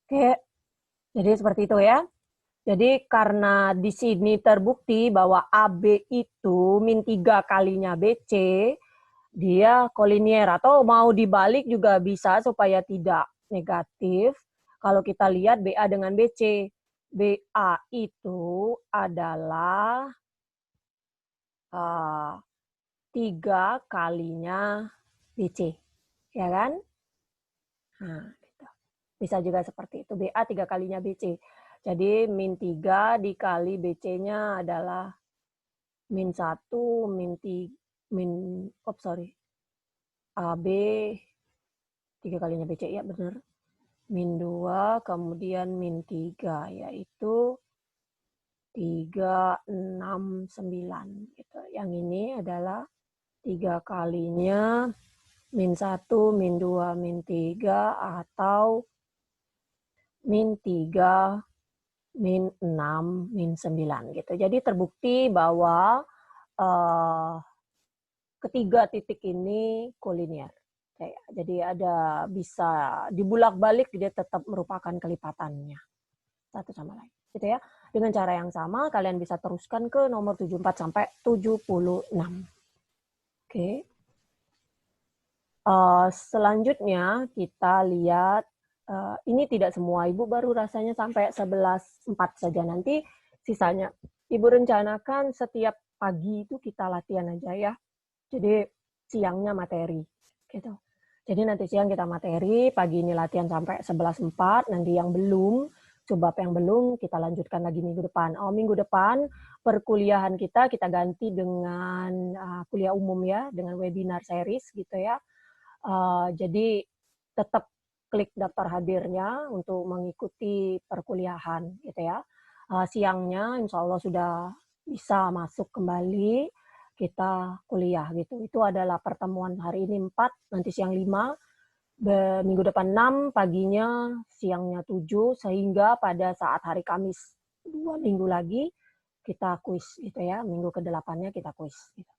Oke, jadi seperti itu ya. Jadi karena di sini terbukti bahwa AB itu min 3 kalinya BC, dia kolinier atau mau dibalik juga bisa supaya tidak negatif. Kalau kita lihat BA dengan BC, BA itu adalah 3 kalinya BC, ya kan? Nah, gitu. Bisa juga seperti itu, BA 3 kalinya BC. Jadi min 3 dikali BC-nya adalah min 1, AB 3 kalinya BC, ya benar. Min 2, kemudian min 3, yaitu 369. Gitu. Yang ini adalah 3 kalinya min 1, min 2, min 3, atau min 3, min 6, min 9. Gitu. Jadi terbukti bahwa ketiga titik ini kolinier. Jadi ada bisa dibulak-balik, dia tetap merupakan kelipatannya satu sama lain. Gitu ya. Dengan cara yang sama, kalian bisa teruskan ke nomor 74 sampai 76. Oke. Selanjutnya kita lihat, ini tidak semua Ibu baru rasanya sampai 11.4 saja. Nanti sisanya Ibu rencanakan setiap pagi itu kita latihan aja ya. Jadi siangnya materi. Gitu. Jadi nanti siang kita materi, pagi ini latihan sampai 11.4, nanti yang belum, coba yang belum, kita lanjutkan lagi minggu depan. Minggu depan perkuliahan kita ganti dengan kuliah umum ya, dengan webinar series gitu ya. Jadi tetap klik daftar hadirnya untuk mengikuti perkuliahan gitu ya. Siangnya insya Allah sudah bisa masuk kembali kita kuliah gitu. Itu adalah pertemuan hari ini 4, nanti siang 5, minggu depan 6, paginya, siangnya 7, sehingga pada saat hari Kamis 2 minggu lagi kita kuis gitu ya. Minggu ke-8-nya kita kuis gitu.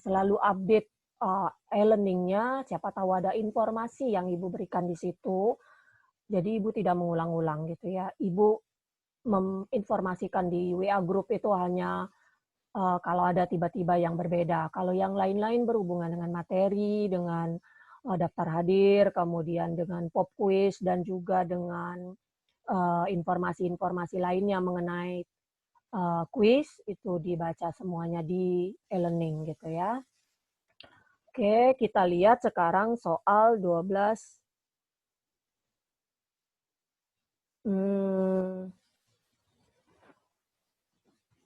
Selalu update e-learning-nya, siapa tahu ada informasi yang Ibu berikan di situ. Jadi Ibu tidak mengulang-ulang gitu ya. Ibu menginformasikan di WA group itu hanya kalau ada tiba-tiba yang berbeda. Kalau yang lain-lain berhubungan dengan materi, dengan daftar hadir, kemudian dengan pop quiz, dan juga dengan informasi-informasi lainnya mengenai quiz, itu dibaca semuanya di e-learning gitu ya. Oke, kita lihat sekarang soal 12.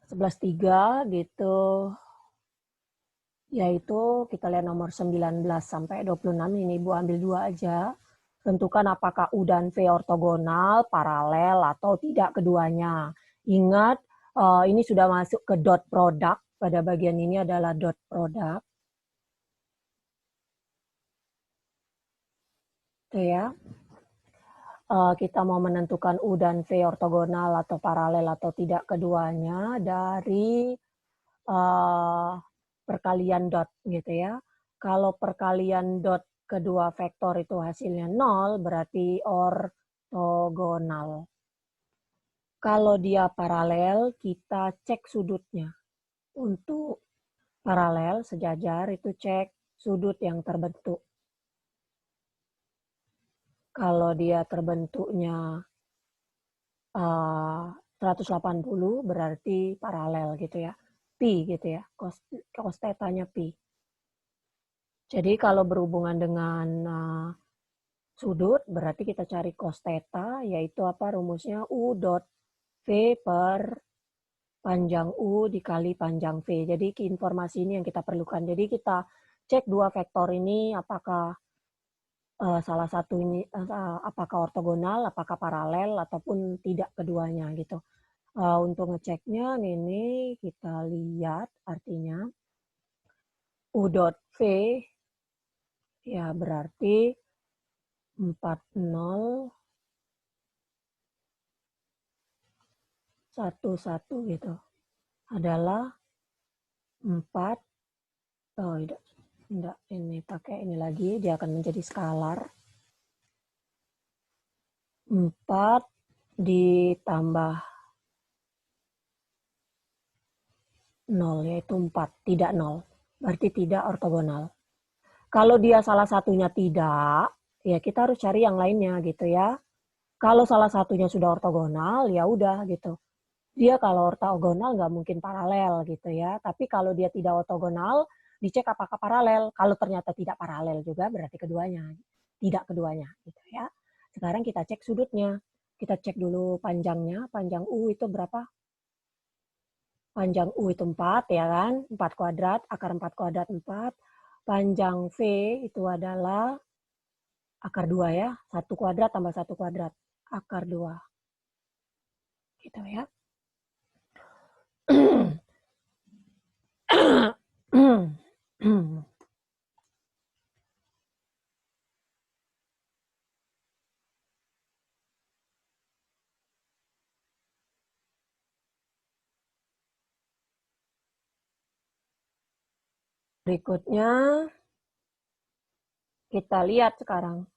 11.3 gitu. Yaitu kita lihat nomor 19 sampai 26, ini Ibu ambil 2 aja. Tentukan apakah U dan V ortogonal, paralel, atau tidak keduanya. Ingat, ini sudah masuk ke dot product. Pada bagian ini adalah dot product. Itu ya. Kita mau menentukan U dan V ortogonal atau paralel atau tidak keduanya dari perkalian dot gitu ya. Kalau perkalian dot kedua vektor itu hasilnya 0, berarti ortogonal. Kalau dia paralel, kita cek sudutnya. Untuk paralel, sejajar, itu cek sudut yang terbentuk. Kalau dia terbentuknya 180, berarti paralel gitu ya. Pi gitu ya, cos theta-nya pi. Jadi kalau berhubungan dengan sudut, berarti kita cari cos theta, yaitu apa rumusnya? U dot V per panjang U dikali panjang V. Jadi informasi ini yang kita perlukan. Jadi kita cek dua vektor ini apakah salah satu ini apakah ortogonal, apakah paralel, ataupun tidak keduanya gitu. Untuk ngeceknya ini kita lihat artinya U dot V ya berarti 40 11 gitu adalah 4 tidak ini pakai ini lagi dia akan menjadi skalar 4 ditambah 0 yaitu 4 tidak 0 berarti tidak ortogonal. Kalau dia salah satunya tidak ya kita harus cari yang lainnya gitu ya. Kalau salah satunya sudah ortogonal ya udah gitu. Dia kalau ortogonal nggak mungkin paralel gitu ya. Tapi kalau dia tidak ortogonal, dicek apakah paralel. Kalau ternyata tidak paralel juga berarti keduanya. Tidak keduanya gitu ya. Sekarang kita cek sudutnya. Kita cek dulu panjangnya. Panjang U itu berapa? Panjang U itu 4 ya kan. 4 kuadrat. Akar 4 kuadrat 4. Panjang V itu adalah akar 2 ya. 1 kuadrat tambah 1 kuadrat. Akar 2. Gitu ya. Berikutnya kita lihat sekarang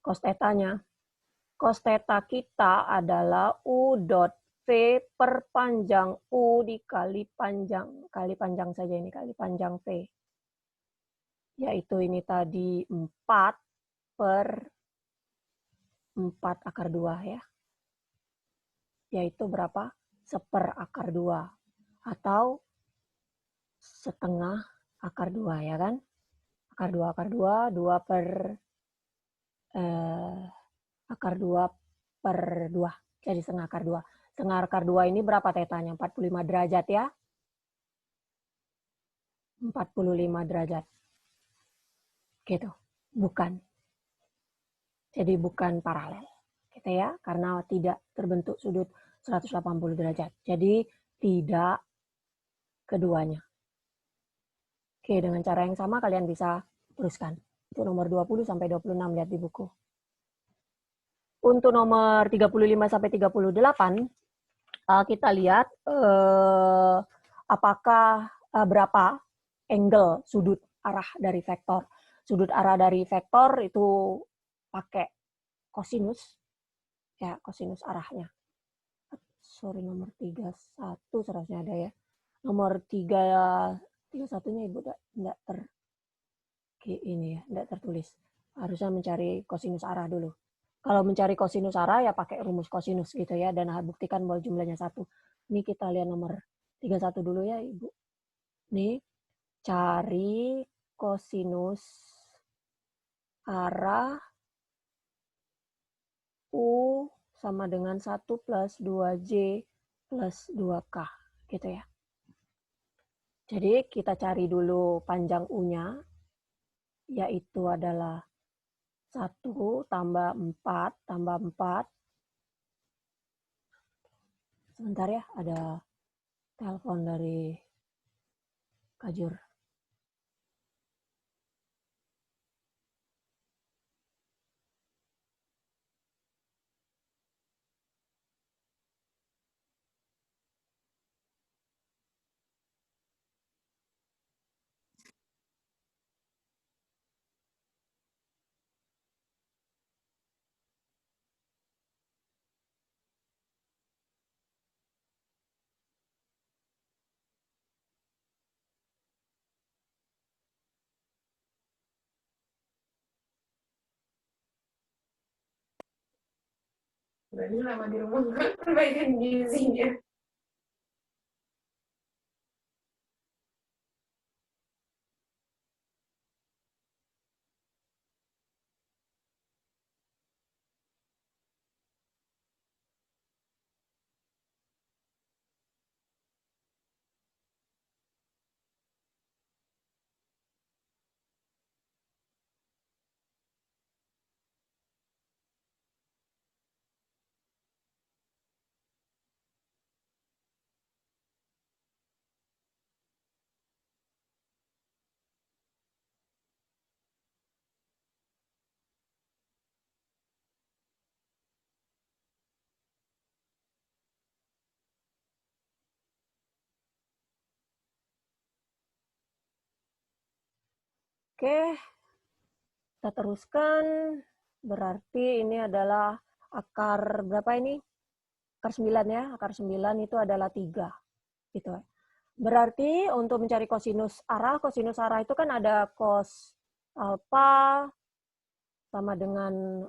cos theta-nya. Cos theta kita adalah U dot V per panjang U dikali panjang, kali panjang saja ini, kali panjang V. Yaitu ini tadi 4 per 4 akar 2 ya. Yaitu berapa? 1/4 akar 2. Atau setengah akar 2 ya kan. Akar 2, 2 per akar 2 per 2. Jadi setengah akar 2. Setengah akar 2 ini berapa tetanya? 45 derajat ya. 45 derajat. Gitu. Bukan. Jadi bukan paralel. Gitu ya. Karena tidak terbentuk sudut 180 derajat. Jadi tidak keduanya. Oke, dengan cara yang sama kalian bisa teruskan. Itu nomor 20 sampai 26 lihat di buku. Untuk nomor 35 sampai 38 kita lihat apakah berapa angle sudut arah dari vektor. Sudut arah dari vektor itu pakai kosinus. Ya, kosinus arahnya. Sorry, nomor 31 seharusnya ada ya. Nomor 31-nya Ibu enggak enggak tertulis. Harusnya mencari kosinus arah dulu. Kalau mencari kosinus arah ya pakai rumus kosinus gitu ya dan buktikan bahwa jumlahnya 1. Ini kita lihat nomor 31 dulu ya Ibu. Nih, cari kosinus arah U sama dengan 1 plus 2J plus 2K gitu ya. Jadi kita cari dulu panjang U-nya yaitu adalah 1 tambah 4 tambah 4. Sebentar ya, ada telepon dari Kajur. Berarti lama di rumah nggak perbaikan gizinya. Oke, kita teruskan. Berarti ini adalah akar berapa ini? Akar 9 ya. Akar 9 itu adalah 3. Gitu. Berarti untuk mencari kosinus arah itu kan ada cos alfa sama dengan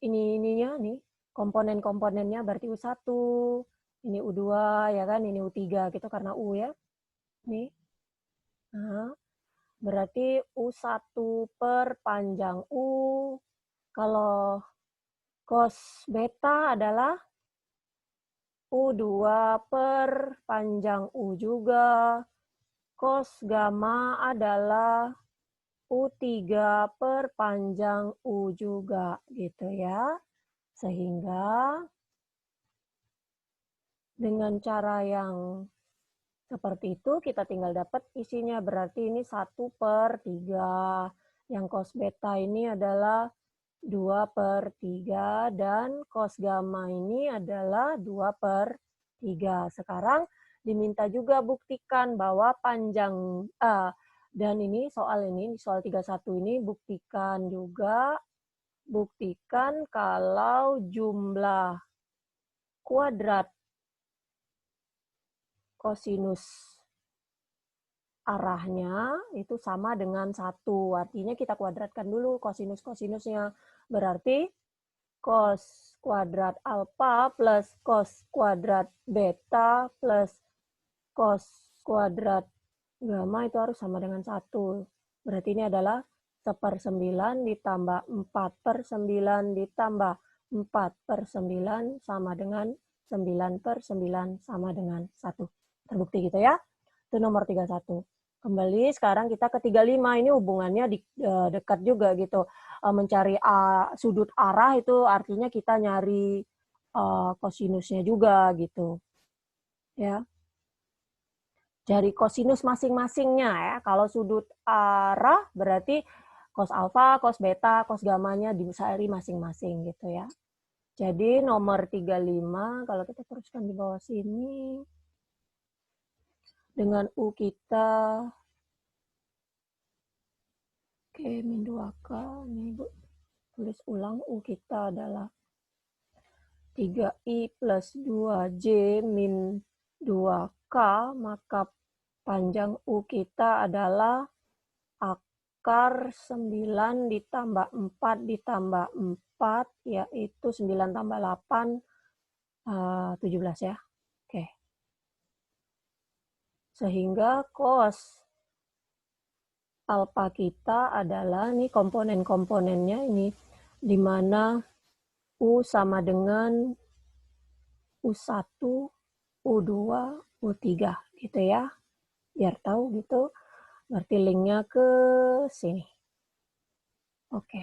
ininya nih, komponen-komponennya berarti U1, ini U2 ya kan, ini U3 gitu karena U ya. Nih. Nah, berarti U1 per panjang U. Kalau cos beta adalah U2 per panjang U juga. Cos gamma adalah U3 per panjang U juga gitu ya. Sehingga dengan cara yang seperti itu kita tinggal dapat isinya, berarti ini 1/3. Yang cos beta ini adalah 2/3 dan cos gamma ini adalah 2/3. Sekarang diminta juga buktikan bahwa panjang dan ini soal 31 ini buktikan kalau jumlah kuadrat kosinus arahnya itu sama dengan 1. Artinya kita kuadratkan dulu kosinus-kosinusnya. Berarti cos kuadrat alfa plus cos kuadrat beta plus cos kuadrat gamma itu harus sama dengan 1. Berarti ini adalah 1/9 ditambah 4/9 ditambah 4/9 sama dengan 9/9 sama dengan 1. Terbukti gitu ya. Itu nomor 31. Kembali sekarang kita ke 35. Ini hubungannya dekat juga gitu. Mencari sudut arah itu artinya kita nyari kosinusnya juga gitu. Ya. Cari kosinus masing-masingnya ya. Kalau sudut arah berarti cos alfa, cos beta, cos gamanya dicari masing-masing gitu ya. Jadi nomor 35 kalau kita teruskan di bawah sini dengan U kita oke min 2K ini Bu tulis ulang U kita adalah 3I plus 2J min 2K, maka panjang U kita adalah akar 9 ditambah 4 ditambah 4, yaitu 9 tambah 8, 17 ya. Oke. Sehingga cos alfa kita adalah, nih komponen-komponennya ini, di mana U sama dengan U1, U2, U3 gitu ya. Biar tahu gitu. Berarti linknya ke sini. Oke.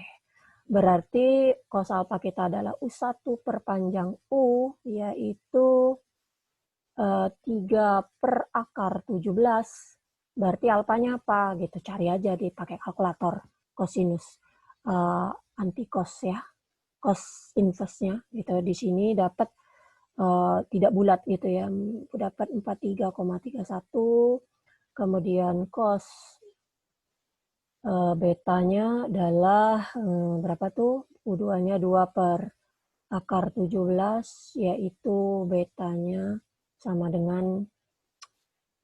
Berarti cos alfa kita adalah U1 per panjang U, yaitu 3 per akar 17. Berarti alfanya apa? Gitu. Cari aja pakai kalkulator kosinus anti-cos ya. Cos inverse-nya gitu. Di sini dapat tidak bulat gitu ya. Dapat 43,31. Kemudian cos betanya adalah berapa tuh? U2-nya 2 per akar 17, yaitu betanya sama dengan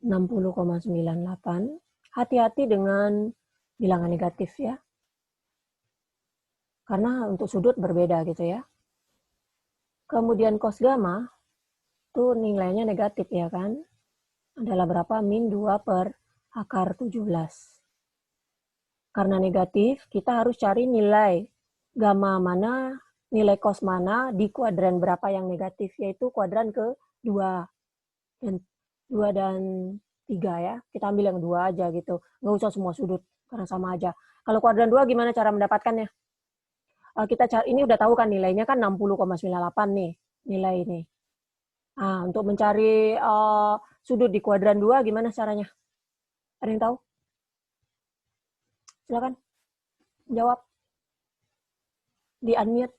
60,98. Hati-hati dengan bilangan negatif ya. Karena untuk sudut berbeda gitu ya. Kemudian cos gamma itu nilainya negatif ya kan? Adalah berapa? Min 2 per akar 17. Karena negatif, kita harus cari nilai gamma mana, nilai cos mana di kuadran berapa yang negatif, yaitu kuadran ke-2 dan 2 dan 3 ya. Kita ambil yang 2 aja gitu. Nggak usah semua sudut, karena sama aja. Kalau kuadran 2 gimana cara mendapatkannya? Kita cari, ini udah tahu kan nilainya kan 60,98 nih, nilai ini. Nah, untuk mencari sudut di kuadran 2 gimana caranya? Ada yang tahu? Silakan jawab. Di unmute.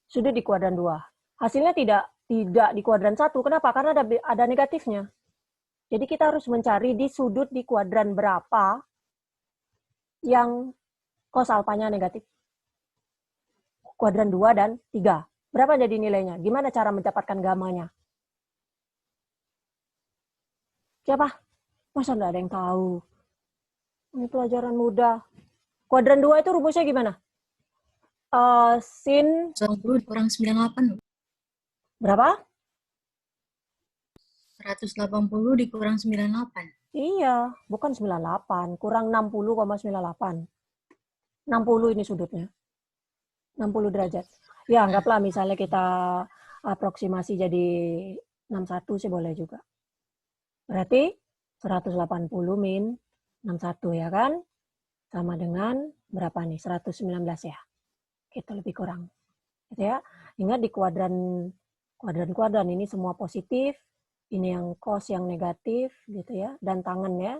Sudut di kuadran 2. Hasilnya tidak di kuadran 1. Kenapa? Karena ada negatifnya. Jadi kita harus mencari di sudut di kuadran berapa yang cos alfanya negatif. Kuadran 2 dan 3. Berapa jadi nilainya? Gimana cara mendapatkan gamanya? Siapa? Masa nggak ada yang tahu? Ini pelajaran mudah. Kuadran 2 itu rumusnya gimana? Sin 90 dikurang 98. berapa? 180 dikurang 98. Iya, bukan 98. Kurang 60,98. 60 ini sudutnya. 60 derajat. Ya, anggaplah misalnya kita aproksimasi jadi 61 sih boleh juga. Berarti 180 min 61 ya kan? Sama dengan berapa nih? 119 ya. Gitu lebih kurang. Gitu ya. Ingat di kuadran ini semua positif. Ini yang cos yang negatif gitu ya. Dan tangan ya.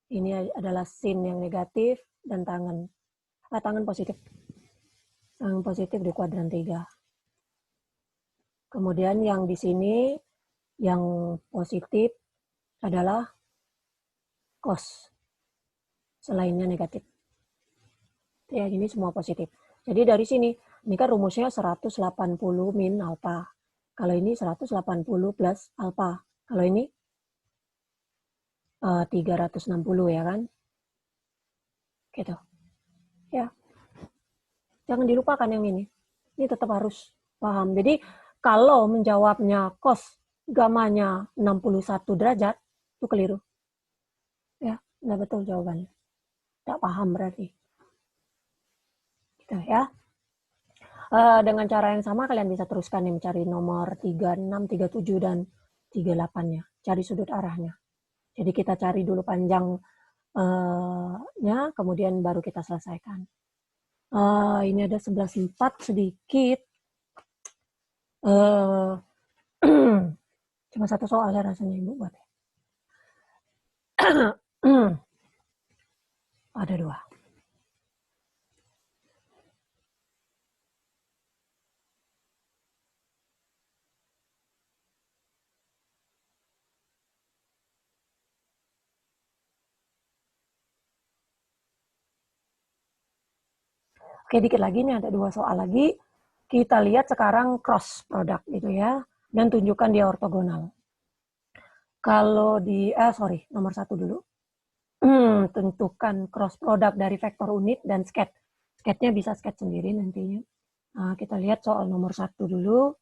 Ini adalah sin yang negatif dan tangan. Tangan positif. Tangan positif di kuadran 3. Kemudian yang di sini yang positif adalah cos. Selainnya negatif. Ya, ini semua positif. Jadi dari sini, ini kan rumusnya 180 min alfa. Kalau ini 180 plus alfa. Kalau ini 360 ya kan? Gitu. Ya. Jangan dilupakan yang ini. Ini tetap harus paham. Jadi kalau menjawabnya cos gamanya 61 derajat, itu keliru. Ya, nggak betul jawabannya. Tidak paham berarti. Gitu ya. Dengan cara yang sama kalian bisa teruskan nih mencari nomor 36, 37, dan 38-nya. Cari sudut arahnya. Jadi kita cari dulu panjangnya, kemudian baru kita selesaikan. Ini ada 11.4 sedikit. Cuma satu soal ya rasanya Ibu buat. Ada 2. Oke, dikit lagi nih ada 2 soal lagi. Kita lihat sekarang cross product gitu ya. Dan tunjukkan dia ortogonal. Kalau di, nomor 1 dulu. Tentukan cross product dari vektor unit dan sket. Sketnya bisa sket sendiri nantinya. Nah, kita lihat soal nomor 1 dulu.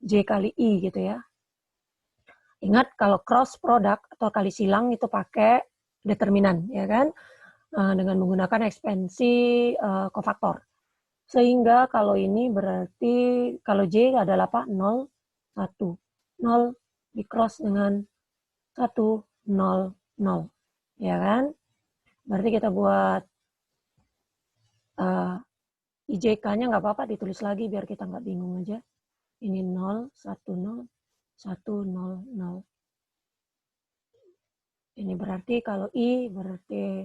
J kali I gitu ya. Ingat kalau cross product atau kali silang itu pakai determinan, ya kan? Dengan menggunakan ekspansi kofaktor. Sehingga kalau ini berarti, kalau J adalah apa? 0, 1. 0 di cross dengan 1, 0, 0. Ya kan? Berarti kita buat IJK-nya nggak apa-apa, ditulis lagi biar kita nggak bingung aja. Ini 0, 1, 0, 1, 0, 0. Ini berarti kalau I berarti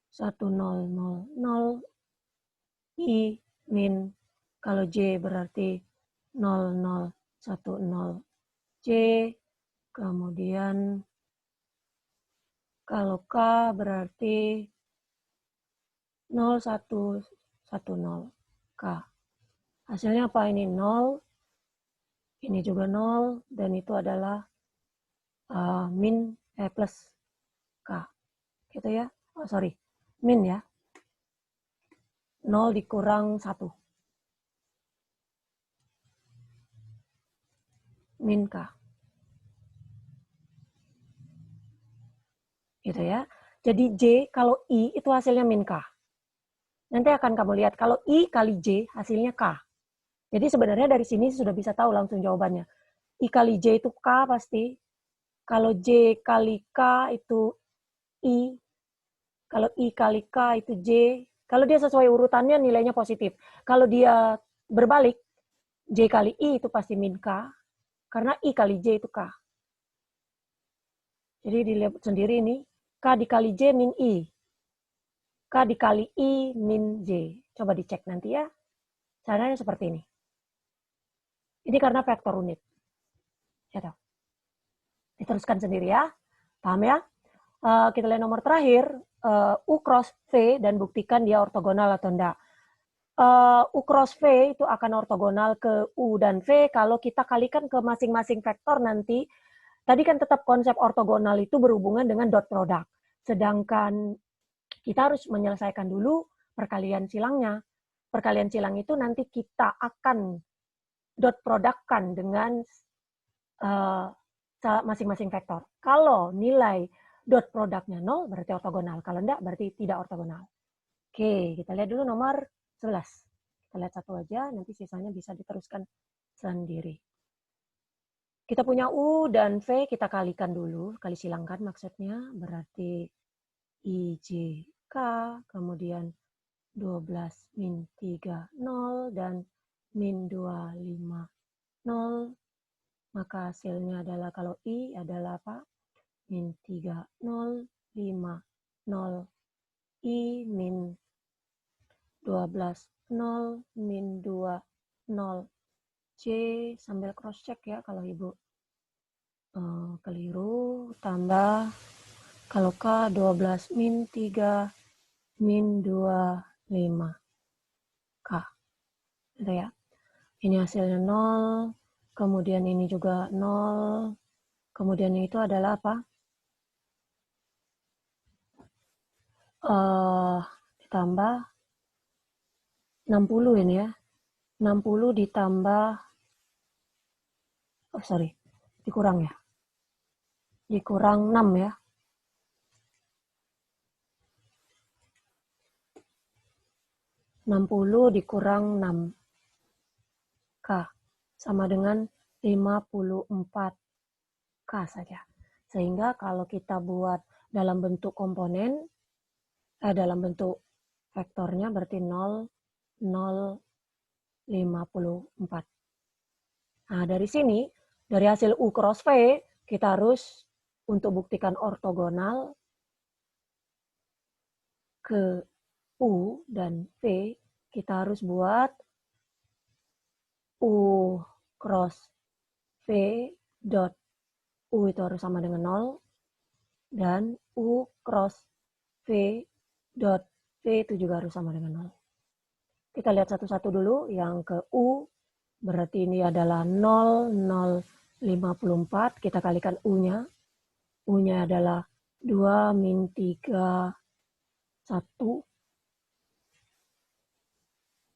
1, 0, 0, 0. I min, kalau J berarti 0, 0, 1, 0. J, kemudian kalau K berarti 0, 1, 1, 0. K. Hasilnya apa ini? 0. Ini juga 0. Dan itu adalah plus K. Gitu ya. Min ya. 0 dikurang 1. Min K. Gitu ya. Jadi J kalau I itu hasilnya min K. Nanti akan kamu lihat kalau I kali J hasilnya K. Jadi sebenarnya dari sini sudah bisa tahu langsung jawabannya. I kali J itu K pasti. Kalau J kali K itu I. Kalau I kali K itu J. Kalau dia sesuai urutannya nilainya positif. Kalau dia berbalik, J kali I itu pasti min K. Karena I kali J itu K. Jadi dilihat sendiri ini. K dikali J min I. K dikali I min J. Coba dicek nanti ya. Caranya seperti ini. Ini karena vektor unit. Ya tahu. Diteruskan sendiri ya. Paham ya? Kita lihat nomor terakhir. U cross V dan buktikan dia ortogonal atau enggak. U cross V itu akan ortogonal ke U dan V kalau kita kalikan ke masing-masing vektor nanti. Tadi kan tetap konsep ortogonal itu berhubungan dengan dot product. Sedangkan kita harus menyelesaikan dulu perkalian silangnya. Perkalian silang itu nanti kita akan dot product-kan dengan masing-masing vektor. Kalau nilai dot produknya 0 berarti ortogonal. Kalau enggak berarti tidak ortogonal. Oke, kita lihat dulu nomor 11. Kita lihat satu aja, nanti sisanya bisa diteruskan sendiri. Kita punya U dan V, kita kalikan dulu. Kali silangkan maksudnya, berarti IJK, kemudian 12 min 3, 0, dan min 2, 5, 0. Maka hasilnya adalah, kalau I adalah apa? Min 3, 0, 5, 0. I min 12, 0, min 2, 0. C sambil cross check ya kalau Ibu keliru, tambah kalau K 12 min 3 min 2 5 K. Gitu ya. Ini hasilnya 0, kemudian ini juga 0, kemudian itu adalah apa? Ditambah 60 ini ya. 60 ditambah dikurang ya. Dikurang 6 ya. (60) dikurang 6 K sama dengan 54 K saja. Sehingga kalau kita buat dalam bentuk komponen, dalam bentuk vektornya berarti 0, 0, 54. Nah, dari sini, dari hasil U cross V, kita harus untuk buktikan ortogonal ke U dan V, kita harus buat U cross V dot U itu harus sama dengan 0, dan U cross V dot V itu juga harus sama dengan 0. Kita lihat satu-satu dulu, yang ke U, berarti ini adalah 0, 0, 54, kita kalikan U-nya. U-nya adalah 2 min 3, 1.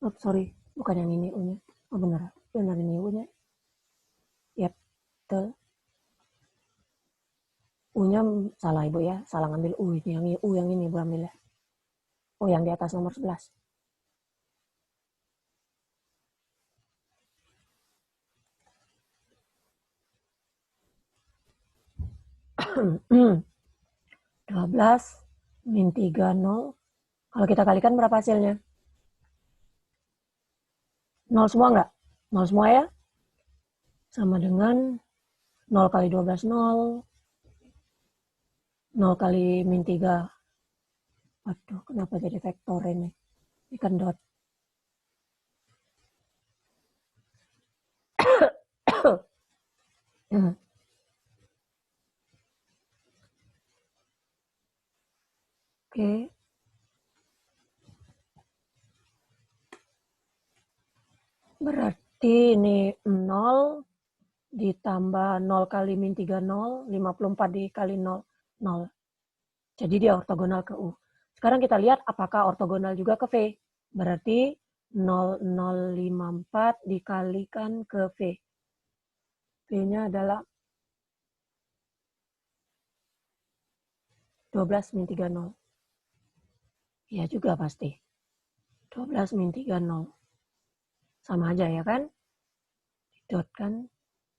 Oh, sorry, bukan yang ini U-nya. Oh, benar ini U-nya. Yap, betul. U-nya salah Ibu ya, salah ngambil U. Yang ini Ibu ambil ya. Oh, yang di atas nomor 11. Dua belas min 3, 0. Kalau kita kalikan berapa hasilnya? 0 semua enggak? 0 semua ya? Sama dengan 0 kali 12, 0. 0 kali min 3. Waduh, kenapa jadi vektor ini? Ini kan dot. Oke. Berarti ini 0 ditambah 0 kali min 3, 0. 54 dikali 0, 0. Jadi dia ortogonal ke U. Sekarang kita lihat apakah ortogonal juga ke V. Berarti 0,054 dikalikan ke V. V-nya adalah 12 min 30. Iya juga pasti. 12 min 30. Sama aja ya kan? Dot kan?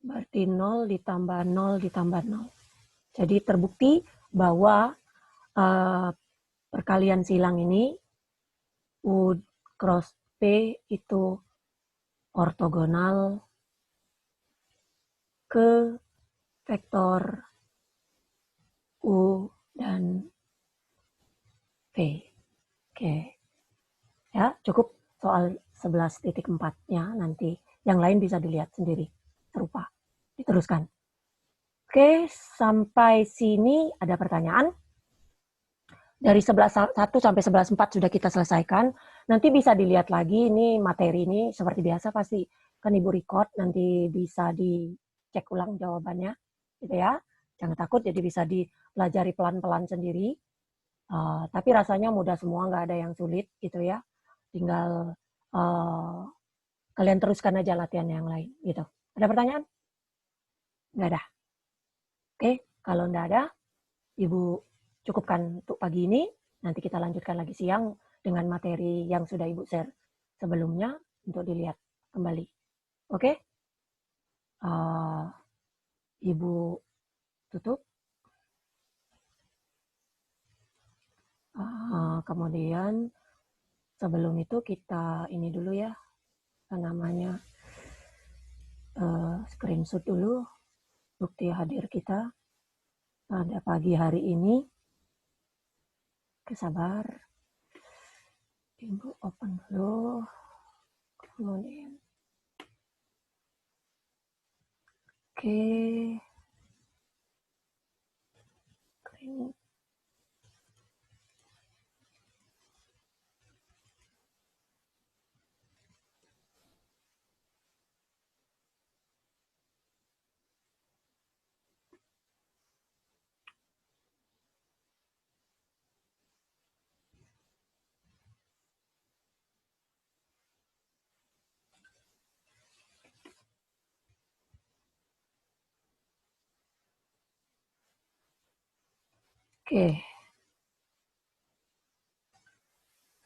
Berarti 0 ditambah 0 ditambah 0. Jadi terbukti bahwa perkalian silang ini U cross P itu ortogonal ke vektor U dan V. Oke. Ya, cukup soal 11.4-nya nanti. Yang lain bisa dilihat sendiri. Serupa. Diteruskan. Oke, sampai sini ada pertanyaan. Dari 11.1 sampai 11.4 sudah kita selesaikan. Nanti bisa dilihat lagi ini materi ini seperti biasa pasti kan Ibu record, nanti bisa dicek ulang jawabannya gitu ya. Jangan takut, jadi bisa dipelajari pelan-pelan sendiri. Tapi rasanya mudah semua, nggak ada yang sulit gitu ya. Tinggal kalian teruskan aja latihan yang lain gitu. Ada pertanyaan? Nggak ada. Oke, kalau nggak ada, Ibu cukupkan untuk pagi ini. Nanti kita lanjutkan lagi siang dengan materi yang sudah Ibu share sebelumnya untuk dilihat kembali. Oke? Ibu tutup. Kemudian sebelum itu kita ini dulu ya, apa namanya, screenshot dulu bukti hadir kita pada pagi hari ini. Sabar, Ibu open dulu, kemudian oke.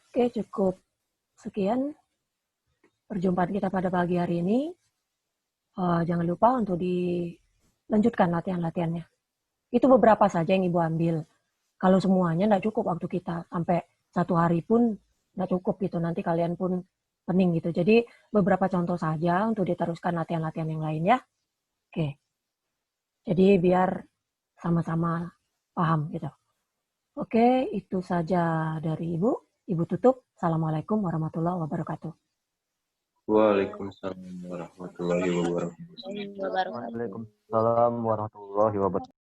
Oke, cukup sekian perjumpaan kita pada pagi hari ini. Jangan lupa untuk dilanjutkan latihan-latihannya. Itu beberapa saja yang Ibu ambil. Kalau semuanya nggak cukup waktu kita, sampai 1 hari pun nggak cukup gitu. Nanti kalian pun pening gitu. Jadi beberapa contoh saja untuk diteruskan latihan-latihan yang lain ya. Oke. Jadi biar sama-sama paham gitu. Oke, itu saja dari Ibu. Ibu tutup. Assalamualaikum warahmatullahi wabarakatuh. Waalaikumsalam warahmatullahi wabarakatuh. Waalaikumsalam warahmatullahi wabarakatuh.